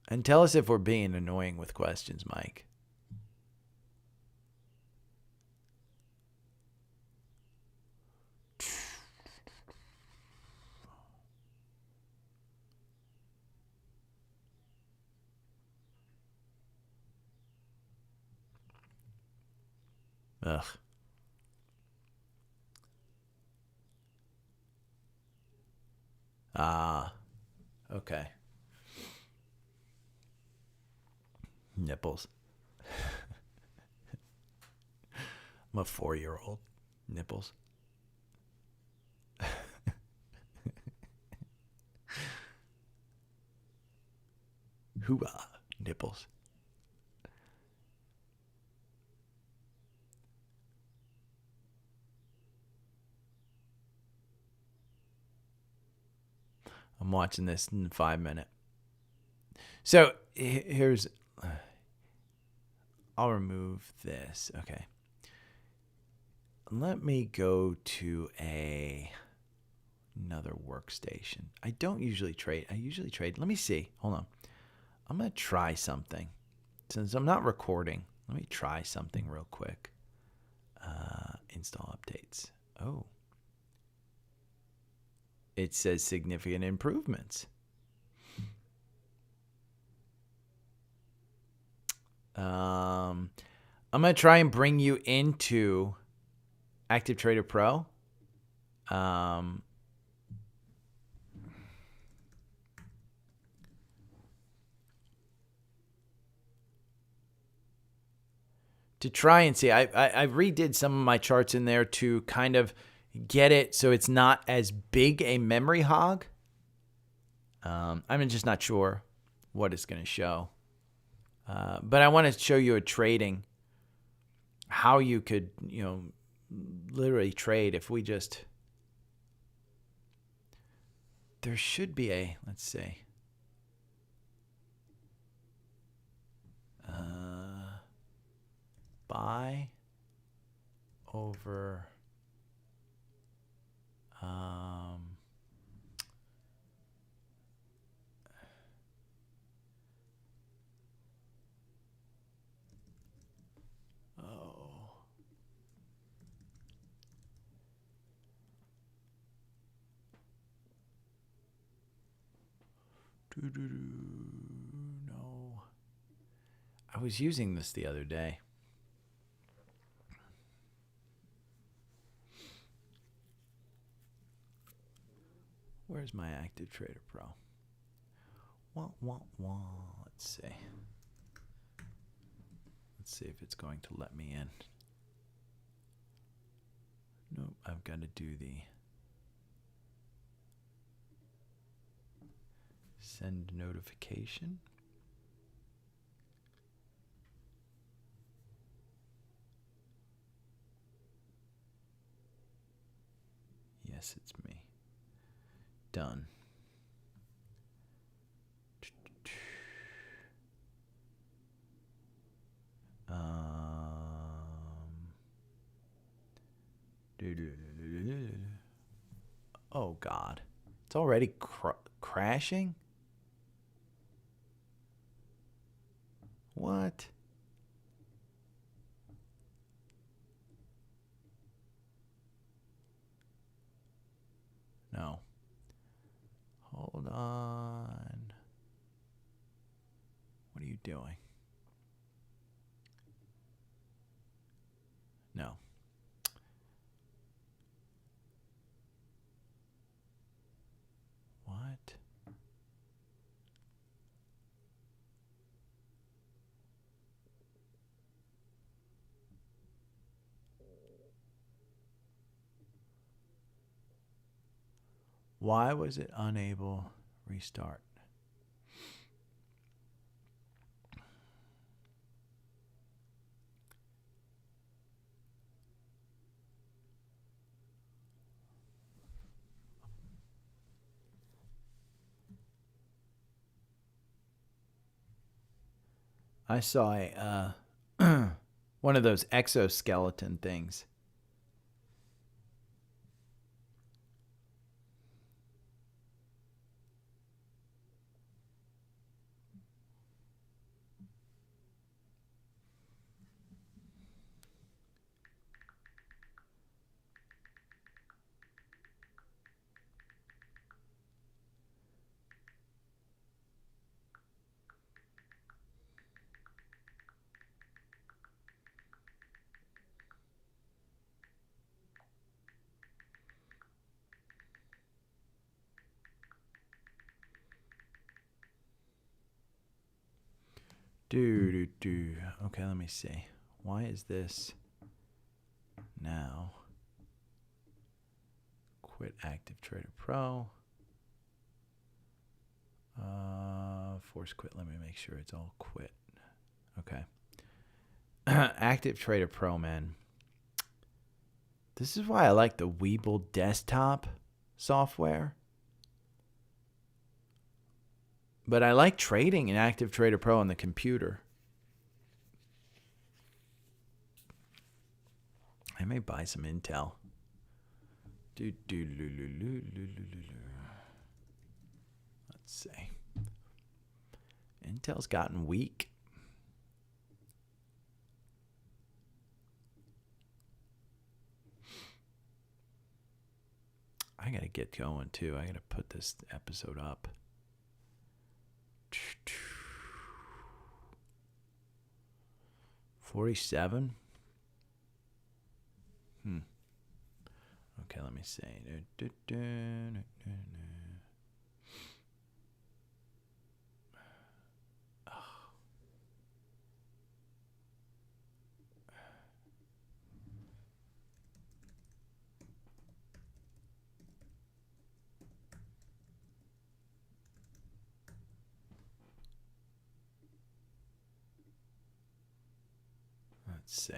And tell us if we're being annoying with questions, Mike. Ugh. Ah, okay. Nipples. I'm a 4-year-old. Nipples. Hoo-ah. Nipples. I'm watching this in 5 minutes. So here's, I'll remove this. Okay. Let me go to another workstation. I don't usually trade. I usually trade. Let me see. Hold on. I'm going to try something. Since I'm not recording, let me try something real quick. Install updates. Oh. It says significant improvements. I'm going to try and bring you into Active Trader Pro. To try and see, I redid some of my charts in there to kind of get it so it's not as big a memory hog. I'm just not sure what it's going to show. But I want to show you a trading, how you could, literally trade if we just, there should be a, let's see. Buy over, oh, no. I was using this the other day. Where's my Active Trader Pro? Let's see. Let's see if it's going to let me in. Nope, I've got to do the send notification. Yes, it's me. Done. Oh God, it's already crashing. What? No. Hold on. What are you doing? No. What? Why was it unable restart? I saw a one of those exoskeleton things. Okay, let me see. Why is this now? Quit Active Trader Pro. Force quit. Let me make sure it's all quit. Okay. Active Trader Pro, man. This is why I like the Webull desktop software. But I like trading in Active Trader Pro on the computer. I may buy some Intel. Let's see. Intel's gotten weak. I gotta get going too. I gotta put this episode up. 47. Okay, let me see. Let's see.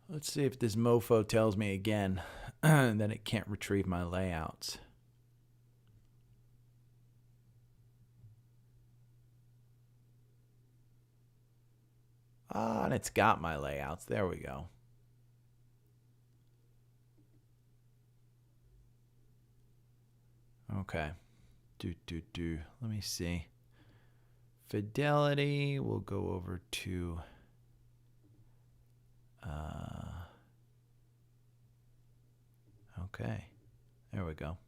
Let's see if this mofo tells me again that it can't retrieve my layouts. And it's got my layouts. There we go. Okay. Let me see. Fidelity, we'll go over to okay, there we go.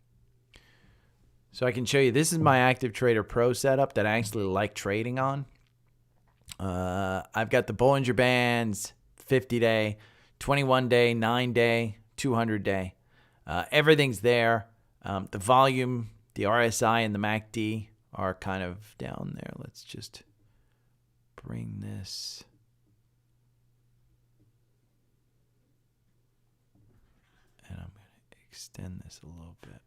So I can show you, this is my Active Trader Pro setup that I actually like trading on. I've got the Bollinger Bands, 50-day, 21-day, 9-day, 200-day. Everything's there. The volume, the RSI, and the MACD are kind of down there. Let's just bring this. And I'm going to extend this a little bit.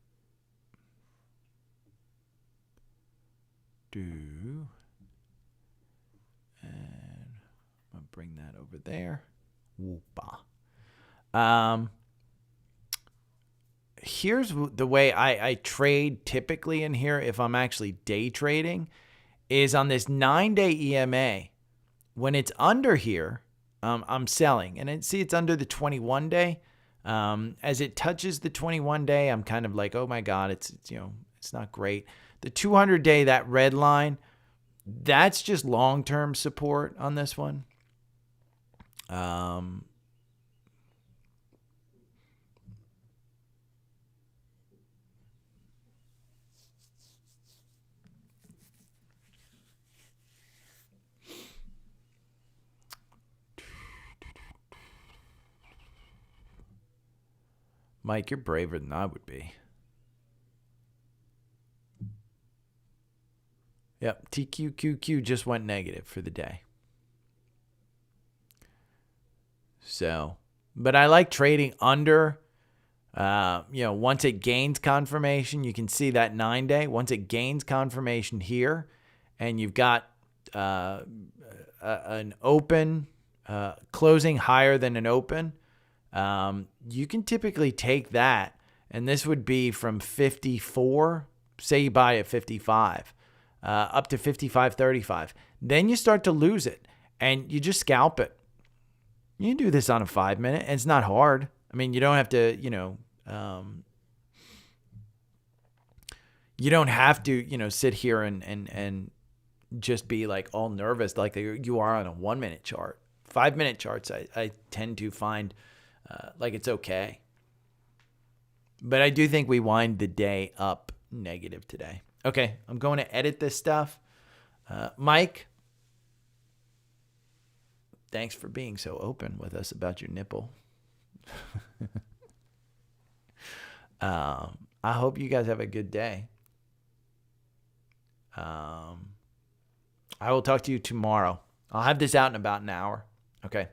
And I'm going to bring that over there. Whoopa. Here's the way I trade typically in here if I'm actually day trading is on this 9-day EMA. When it's under here, I'm selling. And see, it's under the 21-day. As it touches the 21-day, I'm kind of like, oh my God, it's not great. The 200-day, that red line, that's just long-term support on this one. Mike, you're braver than I would be. Yep, TQQQ just went negative for the day. So, but I like trading under, once it gains confirmation, you can see that 9-day. Once it gains confirmation here, and you've got an open, closing higher than an open, you can typically take that, and this would be from 54, say you buy at 55, up to 55.35. Then you start to lose it, and you just scalp it. You can do this on a 5-minute, and it's not hard. I mean, you don't have to, you don't have to, sit here and just be like all nervous like you are on a 1-minute chart. 5-minute charts, I tend to find like it's okay. But I do think we wind the day up negative today. Okay, I'm going to edit this stuff. Mike, thanks for being so open with us about your nipple. I hope you guys have a good day. I will talk to you tomorrow. I'll have this out in about an hour. Okay.